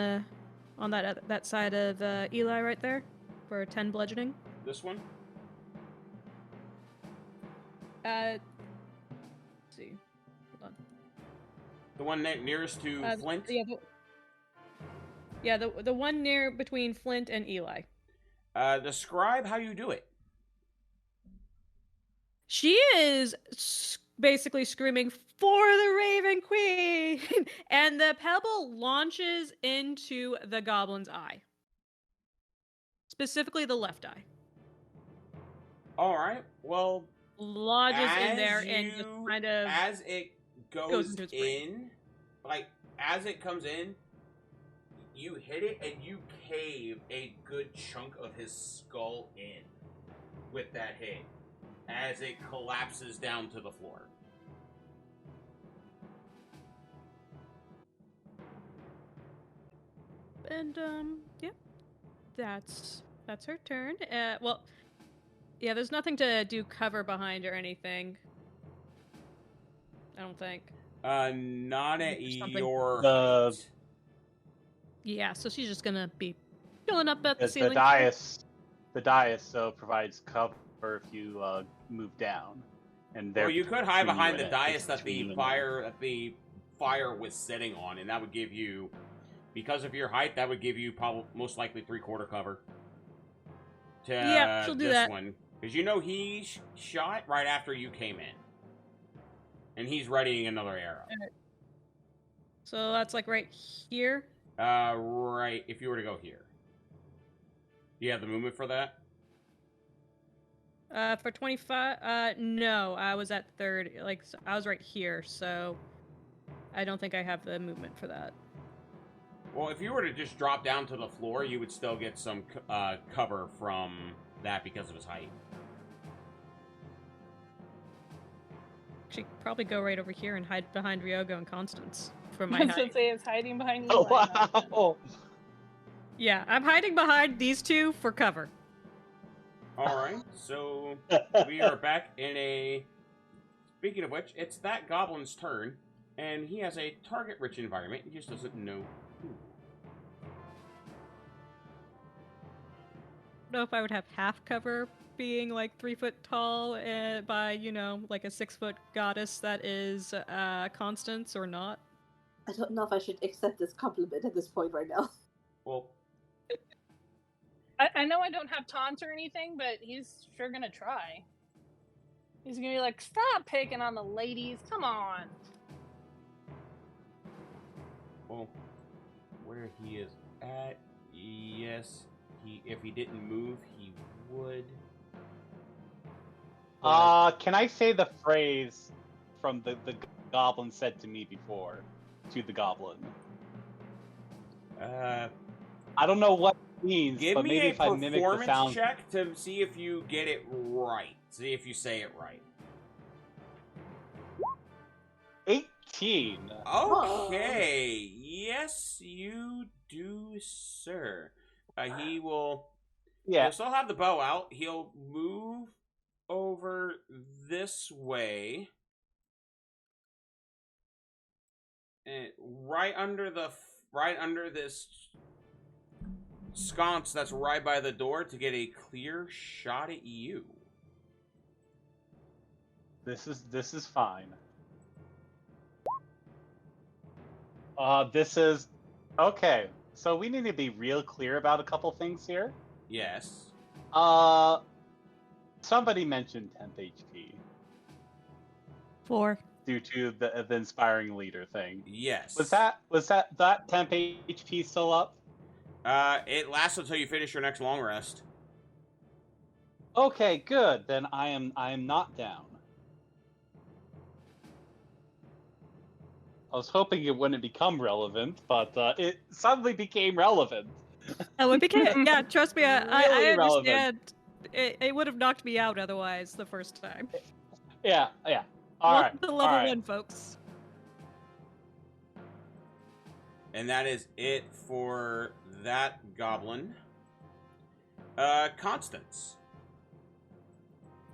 that side of Eli right there for 10 bludgeoning. This one? Let's see. Hold on. The one nearest to Flint? The one near between Flint and Eli. Describe how you do it. She is basically screaming, "For the Raven Queen!" And the pebble launches into the goblin's eye. Specifically the left eye. Alright, well... Lodges in there and just kind of... As it goes in, like, as it comes in, you hit it and you cave a good chunk of his skull in with that hit as it collapses down to the floor. And, yeah. That's That's her turn. Well, yeah, there's nothing to do cover behind or anything. I don't think. Not at Or something. your The- height. Yeah, so she's just gonna be chilling up at the The ceiling. dais provides cover if you move down, and Well, you could hide behind the it. dais It's that between the you and fire was sitting on, and that would give you, because of your height, that would give you probably most likely 3/4 cover. To Yep, she'll do this that. one, because you know he shot right after you came in, and he's readying another arrow. So that's like right here. Right. If you were to go here, do you have the movement for that? For 25. No, I was at 30. Like I was right here, so I don't think I have the movement for that. Well, if you were to just drop down to the floor, you would still get some cover from that because of his height. Actually, probably go right over here and hide behind Ryogo and Constance for my I was gonna height. say it's hiding behind you. Oh wow! Yeah, I'm hiding behind these two for cover. All right, so we are back in a. Speaking of which, it's that goblin's turn, and he has a target-rich environment. He just doesn't know who. I don't know if I would have half cover being like 3 foot tall by, like a 6 foot goddess that is Constance or not. I don't know if I should accept this compliment at this point right now. Well, I know I don't have taunts or anything, but he's sure gonna try. He's gonna be like, "Stop picking on the ladies! Come on!" well, where he is at, yes, if he didn't move, he would. Can I say the phrase from the goblin said to me before, to the goblin? I don't know what it means, Give but me maybe a if I mimic the performance sound. check to see if you get it right. See if you say it right. 18. Okay. Yes, you do, sir. He will. Yeah. He'll still have the bow out. He'll move over this way, and right under this sconce that's right by the door to get a clear shot at you. This is fine. This is okay. So we need to be real clear about a couple things here. Yes. Somebody mentioned 10th HP 4. due to the inspiring leader thing. Yes. Was that 10th HP still up? It lasts until you finish your next long rest. Okay, good. Then I am not down. I was hoping it wouldn't become relevant, but it suddenly became relevant. Oh, it became. Yeah, trust me, I Really relevant. understand. It would have knocked me out otherwise the first time. Yeah. All right. Welcome to level 1, folks. And that is it for that goblin. Constance.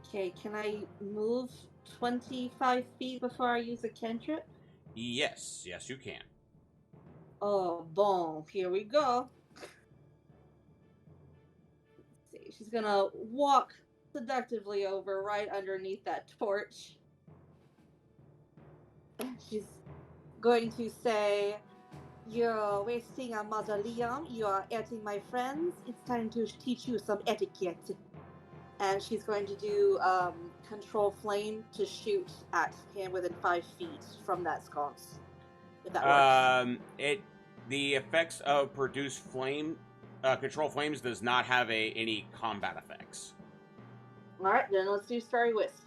Okay, can I move 25 feet before I use a cantrip? Yes, you can. Oh, bon. Here we go. Let's see. She's gonna walk seductively over right underneath that torch. She's going to say, "You're wasting a mausoleum. You are hurting my friends. It's time to teach you some etiquette." And she's going to do control flame to shoot at him within 5 feet from that sconce. If that works. The effects of produce flame, control flames does not have any combat effects. Alright, then let's do Starry Wisp.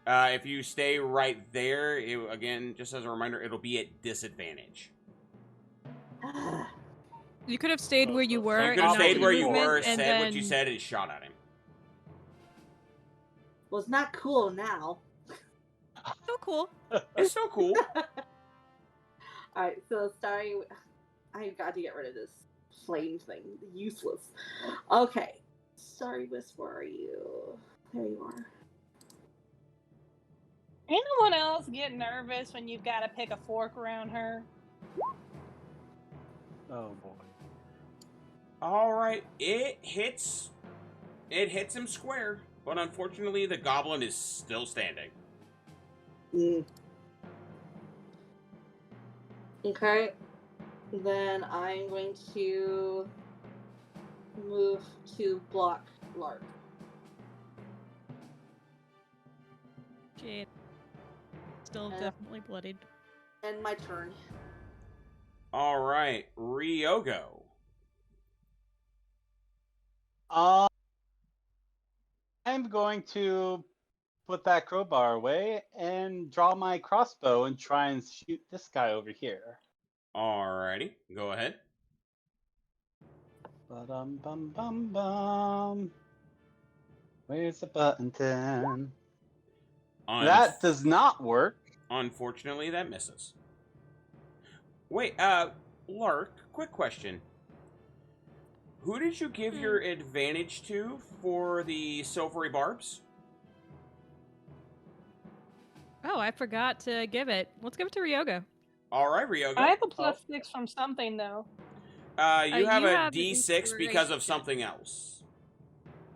If you stay right there, again, just as a reminder, it'll be at disadvantage. You could have stayed where you were. You could have and stayed not where used you movement, were, and said then... what you said, and shot at him. Well, it's not cool now. Still cool. It's so cool. Alright, so Starry... I got to get rid of this flame thing. Useless. Okay. Sorry, Wisp, where are you? There you are. Anyone else get nervous when you've got to pick a fork around her? Oh boy. All right, it hits him square, but unfortunately the goblin is still standing. Okay. Then I'm going to move to block Lark. Jade. Still definitely bloodied. And my turn. All right, Ryogo. I'm going to put that crowbar away and draw my crossbow and try and shoot this guy over here. Alrighty, go ahead. Ba-dum-bum-bum-bum. Where's the button? That does not work. Unfortunately, that misses. Wait, Lark, quick question. Who did you give your advantage to for the silvery barbs? Oh, I forgot to give it. Let's give it to Ryogo. All right, Ryogo. I have a +6 from something, though. You have you a have D6 because of inspiration. something else.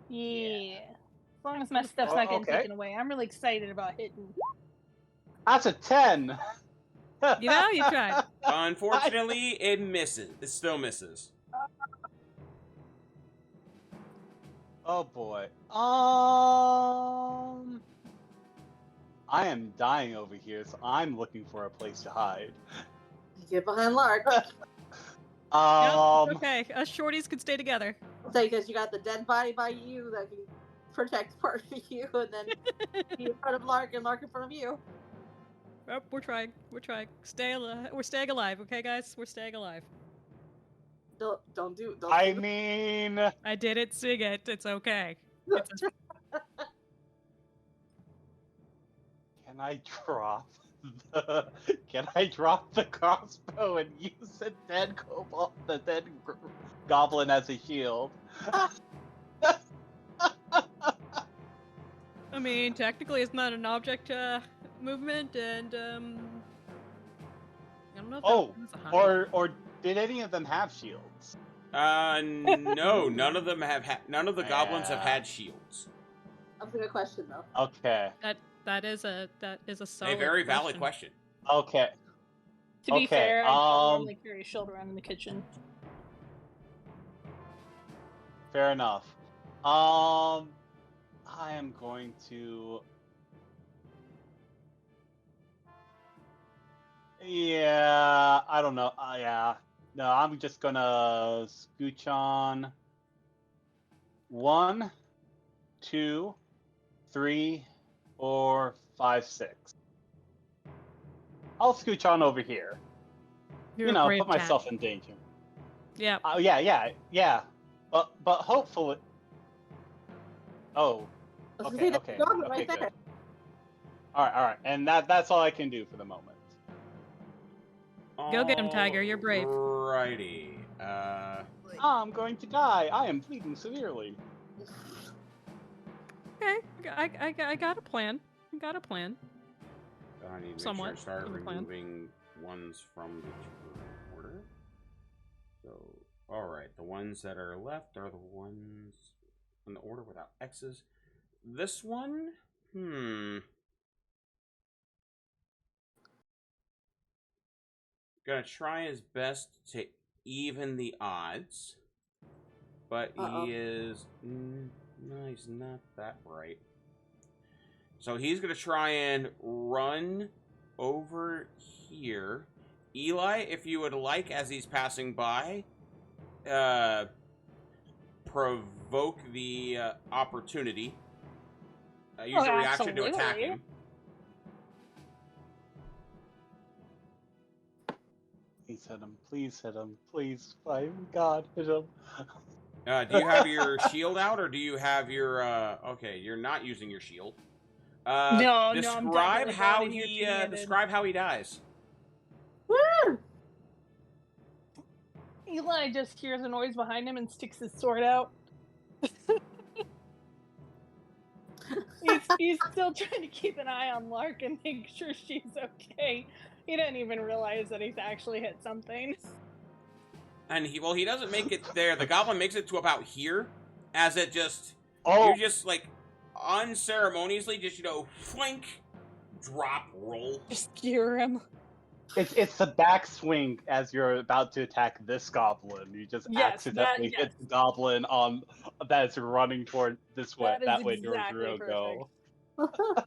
Yeah. As long as my stuff's not getting okay. taken away. I'm really excited about hitting. That's a 10. You know, you tried. Unfortunately, it misses. It still misses. Oh boy. I am dying over here, so I'm looking for a place to hide. Get behind Lark. Okay, us shorties can stay together. Because you got the dead body by you that can protect part of you, and then you in front of Lark and Lark in front of you. Oh, we're trying. We're trying. We're staying alive, okay, guys? We're staying alive. Don't do. I mean, I didn't sing it. It's okay. can I drop the crossbow and use the dead goblin as a shield? I mean, technically, it's not an object movement, and I don't know if that was a hide. or did any of them have shields? No, none of them none of the goblins have had shields. That's a good question, though. Okay. That is a solid A very valid question. Okay. To be fair, I don't um, normally carry a shield around in the kitchen. Fair enough. I am going to. Yeah, I don't know. Yeah. No, I'm just gonna scooch on. 1, 2, 3, 4, 5, 6. I'll scooch on over here. You're a brave put myself in danger. Yeah. Yeah. But hopefully. Oh. Okay. Right there. Good. All right. And that's all I can do for the moment. Go get him, Tiger. You're brave. Alrighty. I'm going to die. I am bleeding severely. Okay, I got a plan. I got a plan. I need to make Somewhat sure I start of a plan. removing ones from the turn order. So, alright, the ones that are left are the ones in the order without X's. This one? Gonna try his best to even the odds. But he is... no, he's not that bright. So he's going to try and run over here. Eli, if you would like, as he's passing by, provoke the opportunity. Use a reaction to attack him. Please hit him. Please hit him. Please, by God, hit him. Do you have your shield out, or do you have your... okay, you're not using your shield. No, describe I'm how here he two-handed. describe how he dies. Woo! Eli just hears a noise behind him and sticks his sword out. He's still trying to keep an eye on Lark and make sure she's okay. He didn't even realize that he's actually hit something. And he doesn't make it there. The goblin makes it to about here, as it just you just like unceremoniously just flank, drop, roll. Just skewer him. It's the backswing as you're about to attack this goblin. You just accidentally hit the goblin on that is running toward this way. That way towards Ryoko.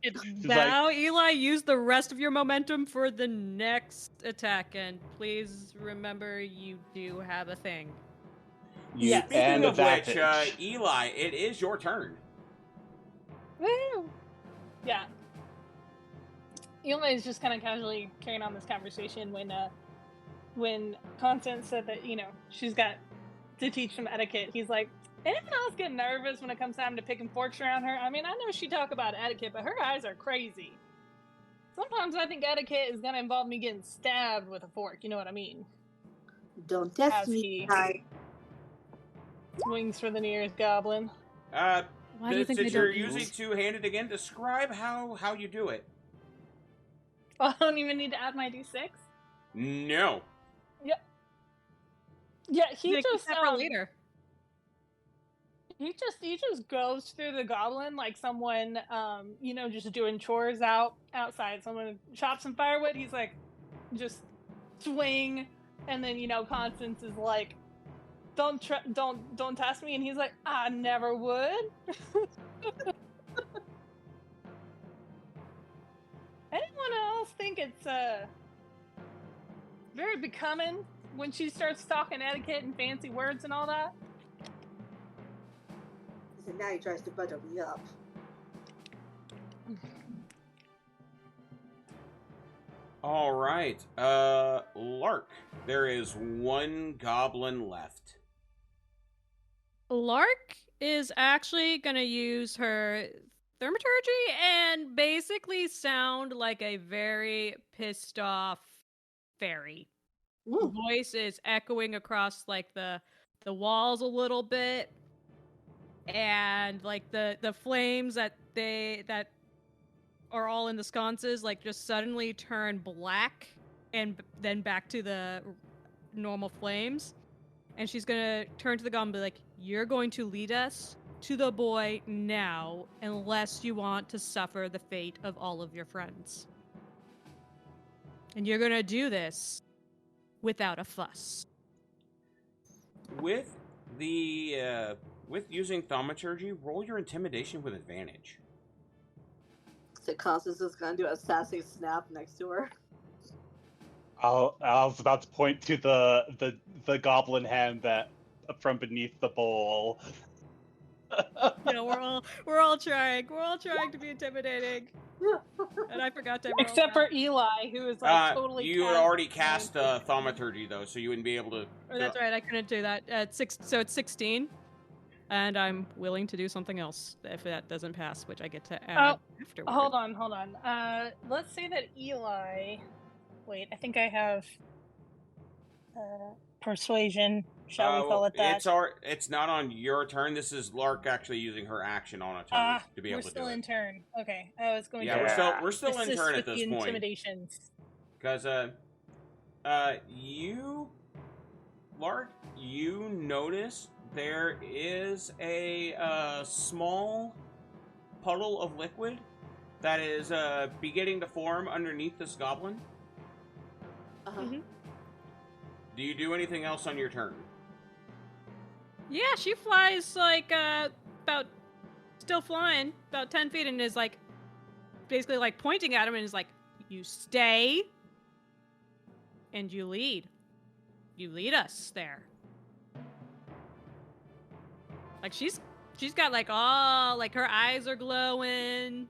It's now, Eli, use the rest of your momentum for the next attack, and please remember you do have a thing. Speaking of which, Eli, it is your turn. Woo! Yeah. Eli is just kind of casually carrying on this conversation when Constance said that, she's got to teach some etiquette. He's like, anyone else get nervous when it comes time to picking forks around her? I mean, I know she talk about etiquette, but her eyes are crazy. Sometimes I think etiquette is going to involve me getting stabbed with a fork, you know what I mean? Don't test me. Swings for the nearest goblin. Why do you think since you're using two-handed again, describe how you do it. I don't even need to add my d6? No. Yep. Yeah, he just later. He just goes through the goblin like someone just doing chores outside. Someone chops some firewood. He's like, just swing, and then Constance is like, don't test me, and he's like, I never would. Anyone else think it's very becoming when she starts talking etiquette and fancy words and all that? So now he tries to butter me up. All right, Lark. There is one goblin left. Lark is actually gonna use her thaumaturgy and basically sound like a very pissed off fairy. Ooh. Voice is echoing across like the walls a little bit, and like the flames that are all in the sconces like just suddenly turn black and then back to the normal flames. And she's gonna turn to the goblin and be like, you're going to lead us to the boy now, unless you want to suffer the fate of all of your friends. And you're gonna do this without a fuss. With using thaumaturgy, roll your intimidation with advantage. So Constance is gonna do a sassy snap next to her. I was about to point to the goblin hand that from beneath the bowl. We're all trying. We're all trying to be intimidating. And I forgot to. Except for Eli, who is like totally. You had already cast thaumaturgy though, so you wouldn't be able to. Oh, that's right. I couldn't do that. So it's 16, and I'm willing to do something else if that doesn't pass, which I get to add afterwards. Hold on. Let's say that Eli. Wait, I think I have persuasion. Shall we call it that? It's not on your turn. This is Lark actually using her action on a turn to be able to do it. We're still in turn. Okay, I was going to. Yeah, we're still in turn at this point. Intimidations. Because Lark, you notice there is a small puddle of liquid that is beginning to form underneath this goblin. Mm-hmm. Do you do anything else on your turn? Yeah, she flies like still flying about 10 feet and is like basically like pointing at him and is like, you stay and you lead. You lead us there. Like she's got like all like her eyes are glowing.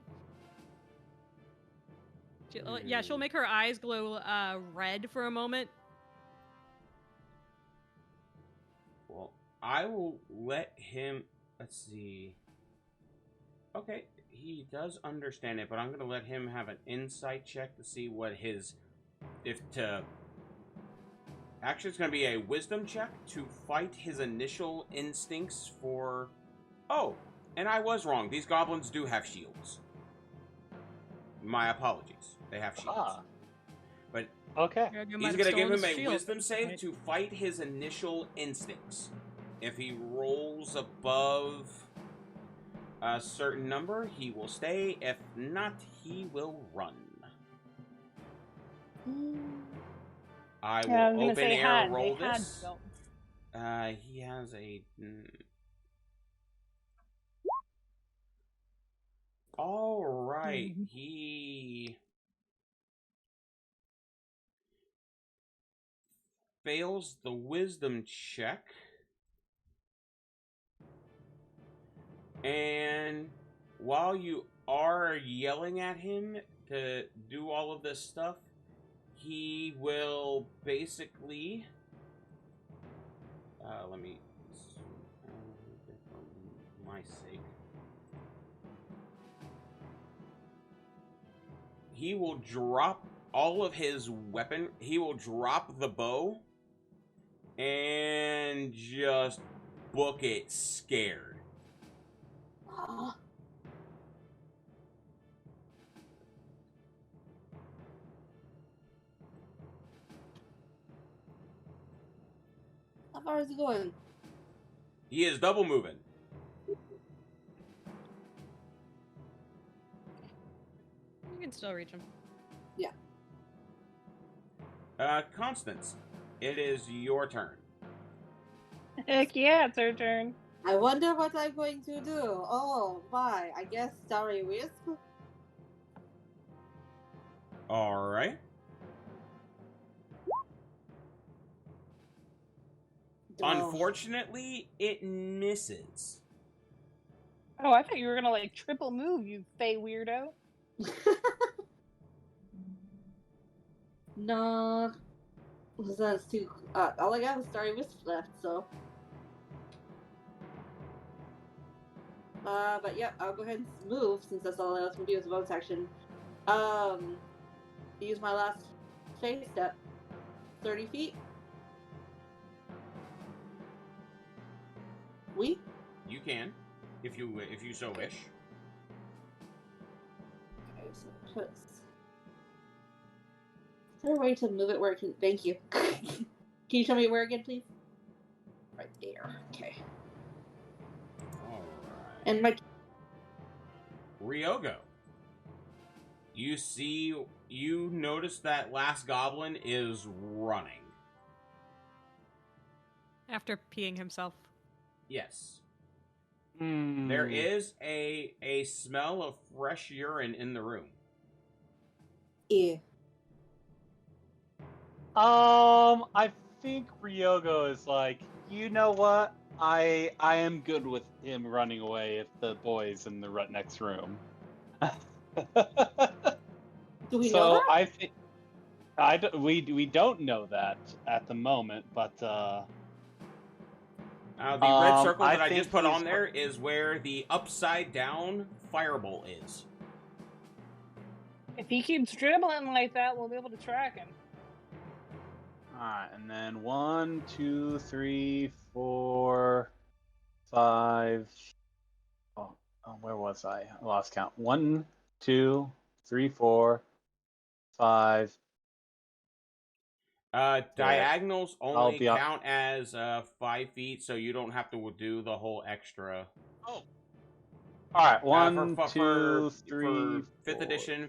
She'll make her eyes glow red for a moment. Well, I will let him. Let's see. Okay, he does understand it, but I'm going to let him have an insight check to see what his. Actually, it's going to be a wisdom check to fight his initial instincts for... Oh, and I was wrong. These goblins do have shields. My apologies. They have shields. Ah. But Okay. he's going to give him a wisdom save to fight his initial instincts. If he rolls above a certain number, he will stay. If not, he will run. I will open air roll this. He has a... Alright, he... fails the wisdom check. And while you are yelling at him to do all of this stuff, he will basically... let me... for my sake. He will drop all of his weapon. He will drop the bow and just book it scared. How far is he going? He is double moving. You can still reach him. Yeah. Constance, it is your turn. Heck yeah, it's her turn. I wonder what I'm going to do. Oh, my. I guess Starry Wisp? Alright. Unfortunately, it misses. Oh, I thought you were gonna like triple move, you fey weirdo. No. That's too... all I got was Starry Wisp left, so... but yeah, I'll go ahead and move, since that's all else we do as a bonus action. Use my last phase step. 30 feet. You can, if you so wish. Okay, so it puts... Is there a way to move it where it can... Thank you. Can you show me where again, please? Right there. Okay. Alright. And my... Ryogo. You notice that last goblin is running. After peeing himself. Yes. There is a smell of fresh urine in the room. Ew. I think Ryogo is like, you know what? I am good with him running away if the boy's in the next room. Do we know that? I think we don't know that at the moment, but the red circle that I think just put on there is where the upside down firebolt is. If he keeps dribbling like that, we'll be able to track him. Alright, and then 1, 2, 3, 4, 5. Oh, where was I? I lost count. 1, 2, 3, 4, 5. Diagonals only count as 5 feet, so you don't have to do the whole extra. Oh. Alright, 1, 2, 3. For 5th edition,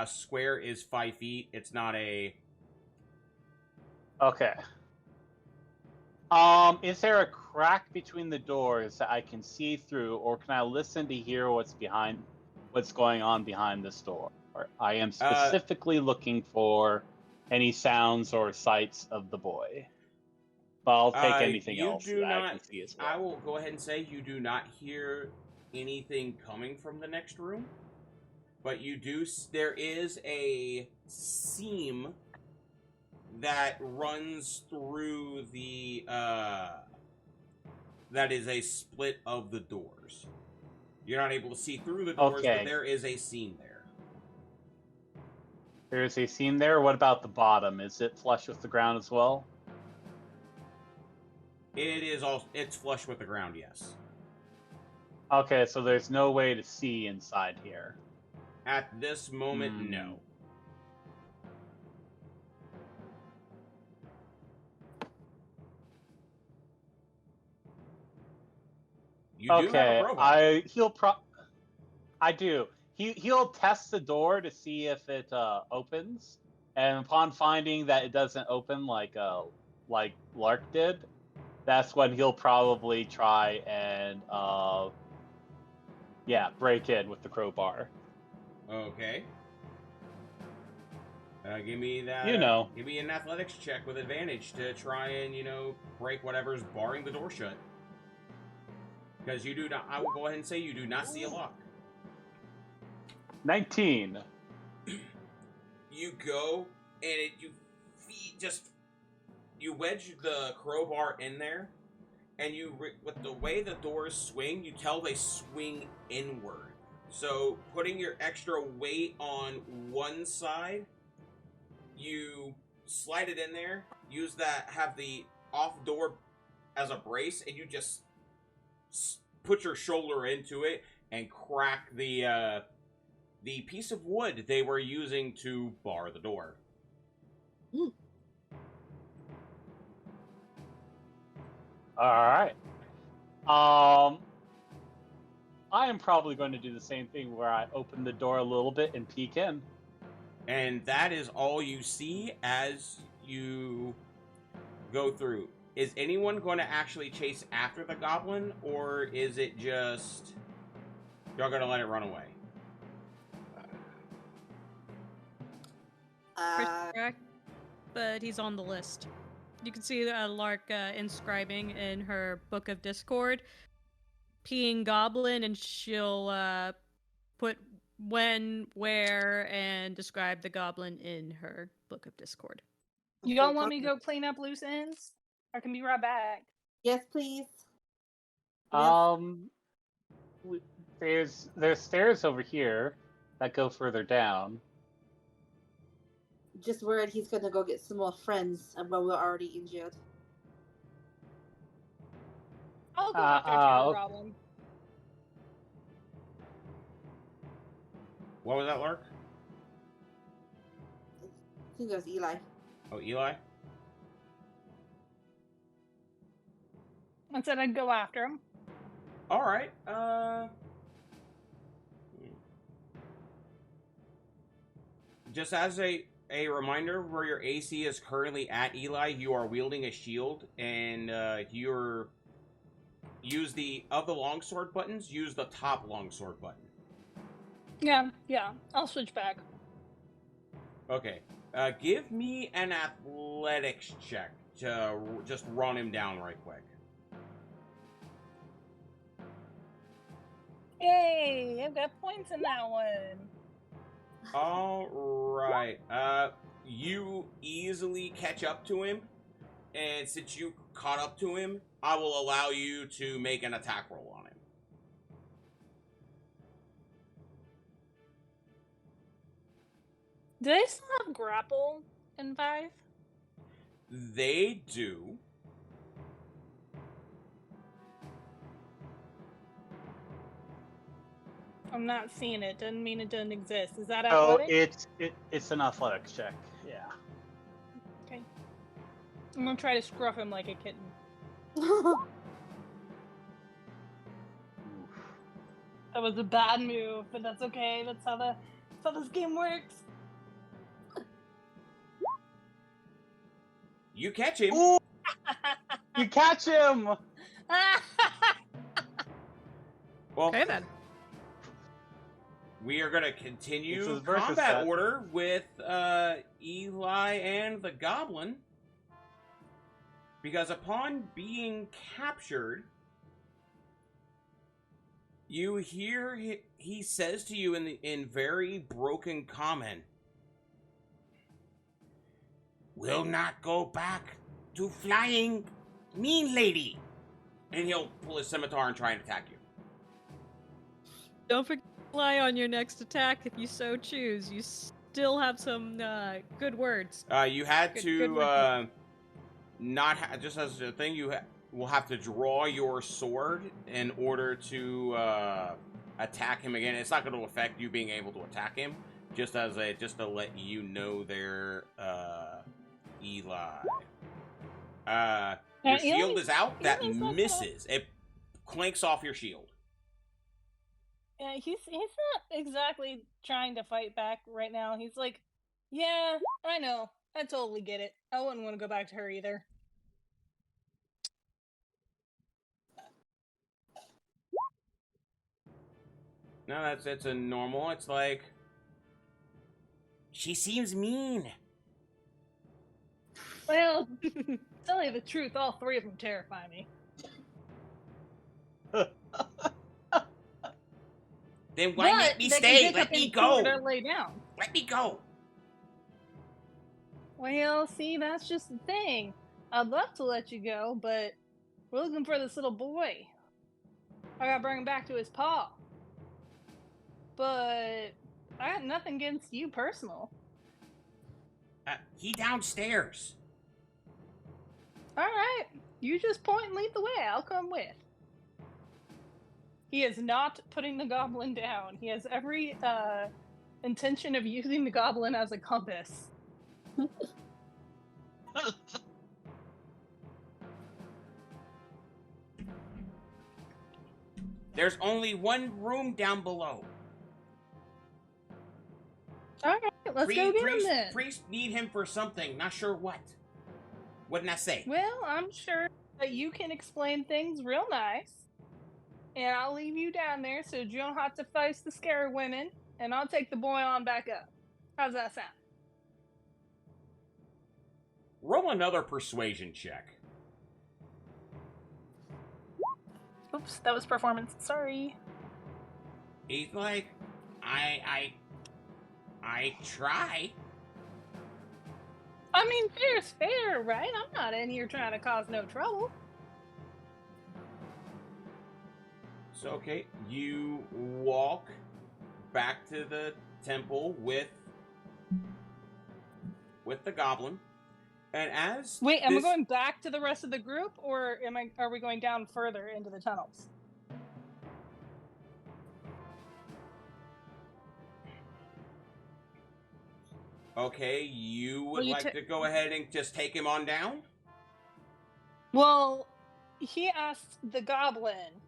square is 5 feet. It's not a. Okay. Is there a crack between the doors that I can see through, or can I listen to hear what's going on behind this door? I am specifically looking for any sounds or sights of the boy. But I'll take anything else that I can see as well. I will go ahead and say you do not hear anything coming from the next room, but you do. There is a seam that runs through the that is a split of the doors. You're not able to see through the doors, but there is a seam there. There's a seam there. What about the bottom? Is it flush with the ground as well? It's flush with the ground, yes. Okay, so there's no way to see inside here. At this moment, no. You do have a crowbar. I do. He'll test the door to see if it opens, and upon finding that it doesn't open like Lark did, that's when he'll probably try and break in with the crowbar. Okay. Give me that. Give me an athletics check with advantage to try and break whatever's barring the door shut. Because you do not. I will go ahead and say you do not see a lock. 19. You go and you wedge the crowbar in there, and with the way the doors swing, you tell they swing inward. So putting your extra weight on one side, you slide it in there, have the off door as a brace, and you just put your shoulder into it and crack the piece of wood they were using to bar the door. Alright. I am probably going to do the same thing where I open the door a little bit and peek in. And that is all you see as you go through. Is anyone going to actually chase after the goblin, or is it just y'all going to let it run away? Correct, but he's on the list. You can see Lark inscribing in her book of Discord, peeing goblin, and she'll put when, where, and describe the goblin in her book of Discord. You don't want me to go clean up loose ends? I can be right back. Yes, please. There's stairs over here that go further down. Just worried he's gonna go get some more friends while we're already injured. I'll go after a goblin. What was that, Lark? I think it was Eli. Oh, Eli? I said I'd go after him. Alright, just as a reminder, where your AC is currently at, Eli, you are wielding a shield, and use the longsword buttons, use the top longsword button. Yeah, I'll switch back. Okay, give me an athletics check to just run him down right quick. Yay, I've got points in that one. Alright, you easily catch up to him, and since you caught up to him, I will allow you to make an attack roll on him. Do they still have grapple in 5? They do. I'm not seeing it. Doesn't mean it doesn't exist. Is that Oh, athletic? it's an athletics check. Yeah. Okay. I'm gonna try to scruff him like a kitten. That was a bad move, but that's okay. That's how this game works. You catch him. Ooh! You catch him. Well, Okay then. we are going to continue versus combat set. order with Eli and the Goblin. Because upon being captured, you hear he says to you in very broken comment, "Will not go back to flying, mean lady." And he'll pull his scimitar and try and attack you. Don't forget to fly on your next attack if you so choose. You still have some good words. You had Good to word. not just as a thing. will have to draw your sword in order to attack him again. It's not going to affect you being able to attack him, just to let you know there, Eli. Your shield is out. That misses. It clanks off your shield. Yeah, he's not exactly trying to fight back right now. He's like, yeah, I know. I totally get it. I wouldn't want to go back to her either. No, it's a normal. It's like, she seems mean. Well, to tell you the truth, all three of them terrify me. Then why make me stay? Let me go. Lay down. Let me go. Well, see, that's just the thing. I'd love to let you go, but we're looking for this little boy. I gotta bring him back to his pa. But I got nothing against you personal. He downstairs. Alright, you just point and lead the way. I'll come with. He is not putting the goblin down. He has every intention of using the goblin as a compass. There's only one room down below. Alright, let's go get him then. Priest need him for something, not sure what. What did I say? Well, I'm sure that you can explain things real nice. And I'll leave you down there so you don't have to face the scary women. And I'll take the boy on back up. How's that sound? Roll another persuasion check. Oops, that was performance. Sorry. He's like, I try. I mean, fair's fair, right? I'm not in here trying to cause no trouble. So, okay, you walk back to the temple with the goblin, and as wait, am I going back to the rest of the group, or are we going down further into the tunnels? Okay, you would like to go ahead and just take him on down? Well, he asked the goblin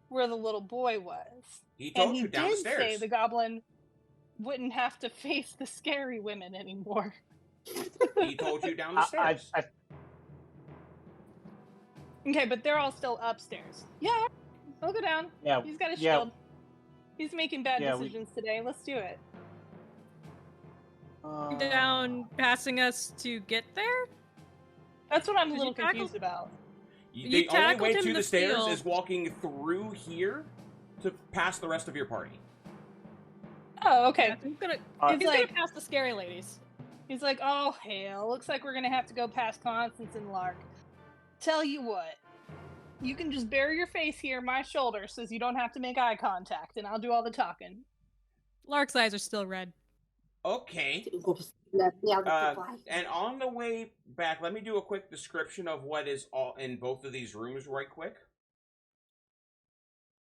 where the little boy was. He told you downstairs. And he did say the goblin wouldn't have to face the scary women anymore. He told you down the stairs. Okay, but they're all still upstairs. Yeah, I'll go down. Yeah, he's got a shield. He's making bad decisions today. Let's do it. Down, passing us to get there? That's what I'm a little confused about. The only way to the stairs is walking through here to pass the rest of your party. Oh, okay. Yeah, he's gonna pass the scary ladies. He's like, oh, hell, looks like we're gonna have to go past Constance and Lark. Tell you what, you can just bury your face here, my shoulder, so you don't have to make eye contact, and I'll do all the talking. Lark's eyes are still red. Okay. And on the way back, let me do a quick description of what is all in both of these rooms right quick.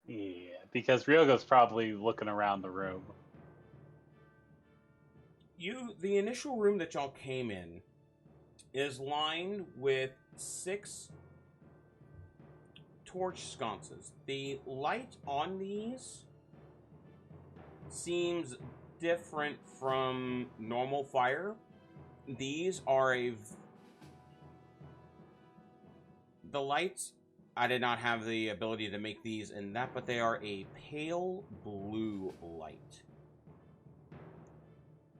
Yeah, because Ryogo's probably looking around the room. The initial room that y'all came in is lined with 6 torch sconces. The light on these seems different from normal fire. These are the lights, I did not have the ability to make these in that, but they are a pale blue light.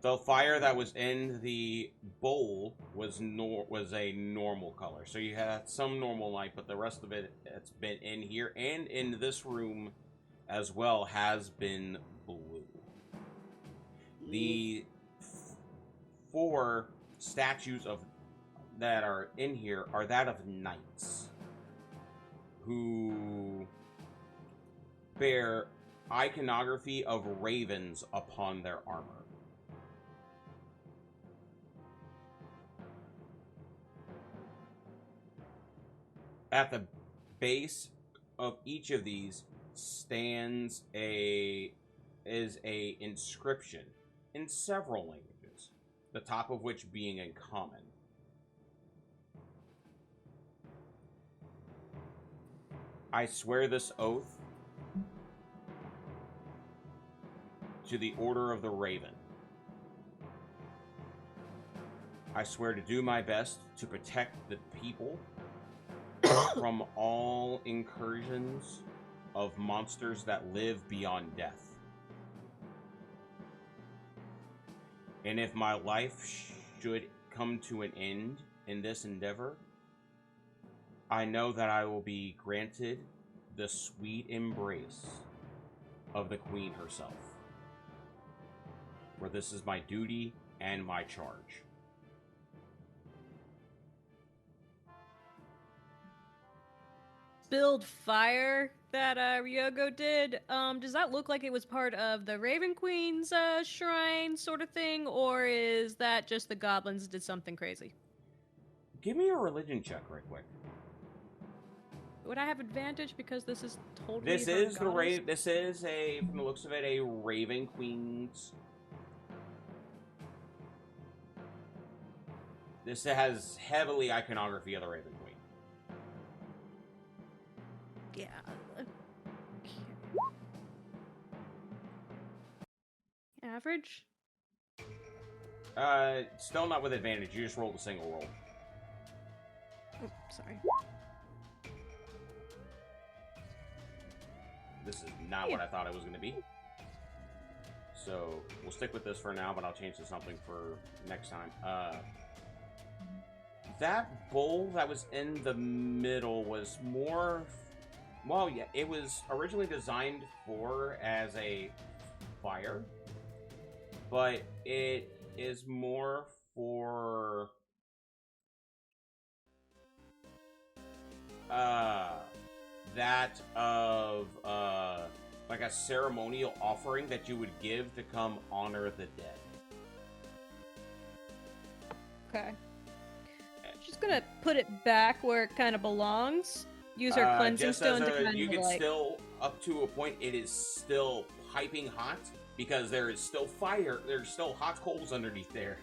The fire that was in the bowl was a normal color. So you had some normal light, but the rest of it that's been in here and in this room as well has been blue. The 4 statues that are in here are that of knights who bear iconography of ravens upon their armor. At the base of each of these stands a inscription in several languages, the top of which being in common. I swear this oath to the Order of the Raven. I swear to do my best to protect the people from all incursions of monsters that live beyond death. And if my life should come to an end in this endeavor, I know that I will be granted the sweet embrace of the Queen herself. For this is my duty and my charge. Build fire that Ryogo did. Does that look like it was part of the Raven Queen's shrine sort of thing, or is that just the goblins did something crazy? Give me a religion check right quick. Would I have advantage because this is totally This her is goddess? This is a, from the looks of it, a Raven Queen's. This has heavily iconography of the Raven Queen. Yeah. Average? Still not with advantage. You just rolled a single roll. Oh, sorry. This is not what I thought it was going to be. So we'll stick with this for now, but I'll change to something for next time. That bowl that was in the middle was more... Well, yeah, it was originally designed for as a fire, but it is more for that of like a ceremonial offering that you would give to come honor the dead. Okay. She's gonna put it back where it kind of belongs. Use her cleansing stone to kind you of can like... still, up to a point, it is still piping hot because there is still fire. There's still hot coals underneath there.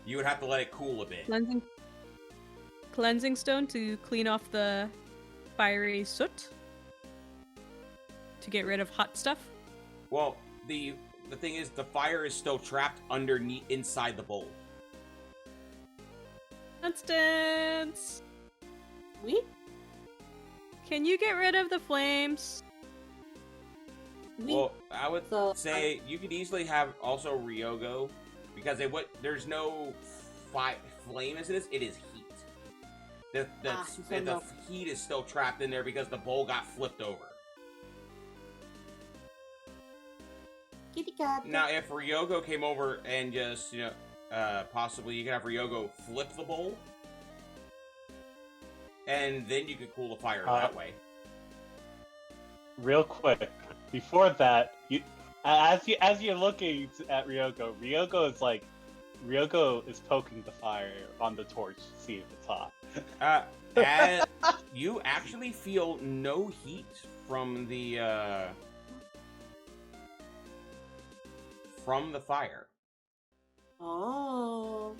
You would have to let it cool a bit. Cleansing stone to clean off the fiery soot to get rid of hot stuff. Well, the thing is, the fire is still trapped underneath inside the bowl. Constance, We? can you get rid of the flames? Well, I would say you could easily have also Ryogo, because there's no flame in this. It is heat. The heat is still trapped in there because the bowl got flipped over. Kitty cat. Now, if Ryogo came over and just, possibly you could have Ryogo flip the bowl, and then you could cool the fire that way. Real quick, before that, as you're looking at Ryogo, Ryogo is poking the fire on the torch to see if it's hot. You actually feel no heat from the fire. Oh.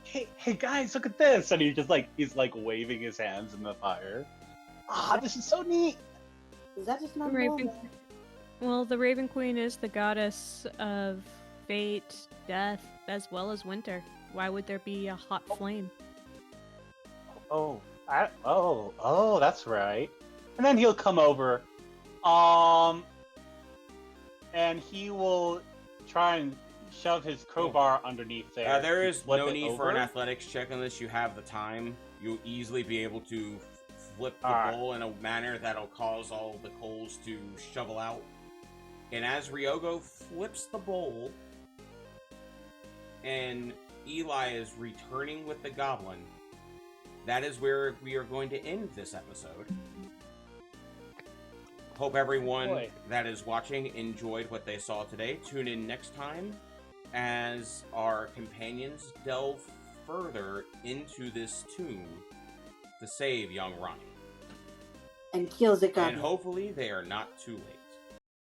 Hey guys, look at this! And he's waving his hands in the fire. This is so neat. Is that just not Raven- normal? Well, the Raven Queen is the goddess of fate, death, as well as winter. Why would there be a hot flame? That's right. And then he'll come over, and he will try and shove his crowbar underneath there. There is no flip it need for over. an athletics check unless you have the time. You'll easily be able to flip the bowl in a manner that'll cause all the coals to shovel out. And as Ryogo flips the bowl, and Eli is returning with the goblin, that is where we are going to end this episode. Hope everyone that is watching enjoyed what they saw today. Tune in next time as our companions delve further into this tomb to save young Ronnie. And kills the And goblin. hopefully they are not too late.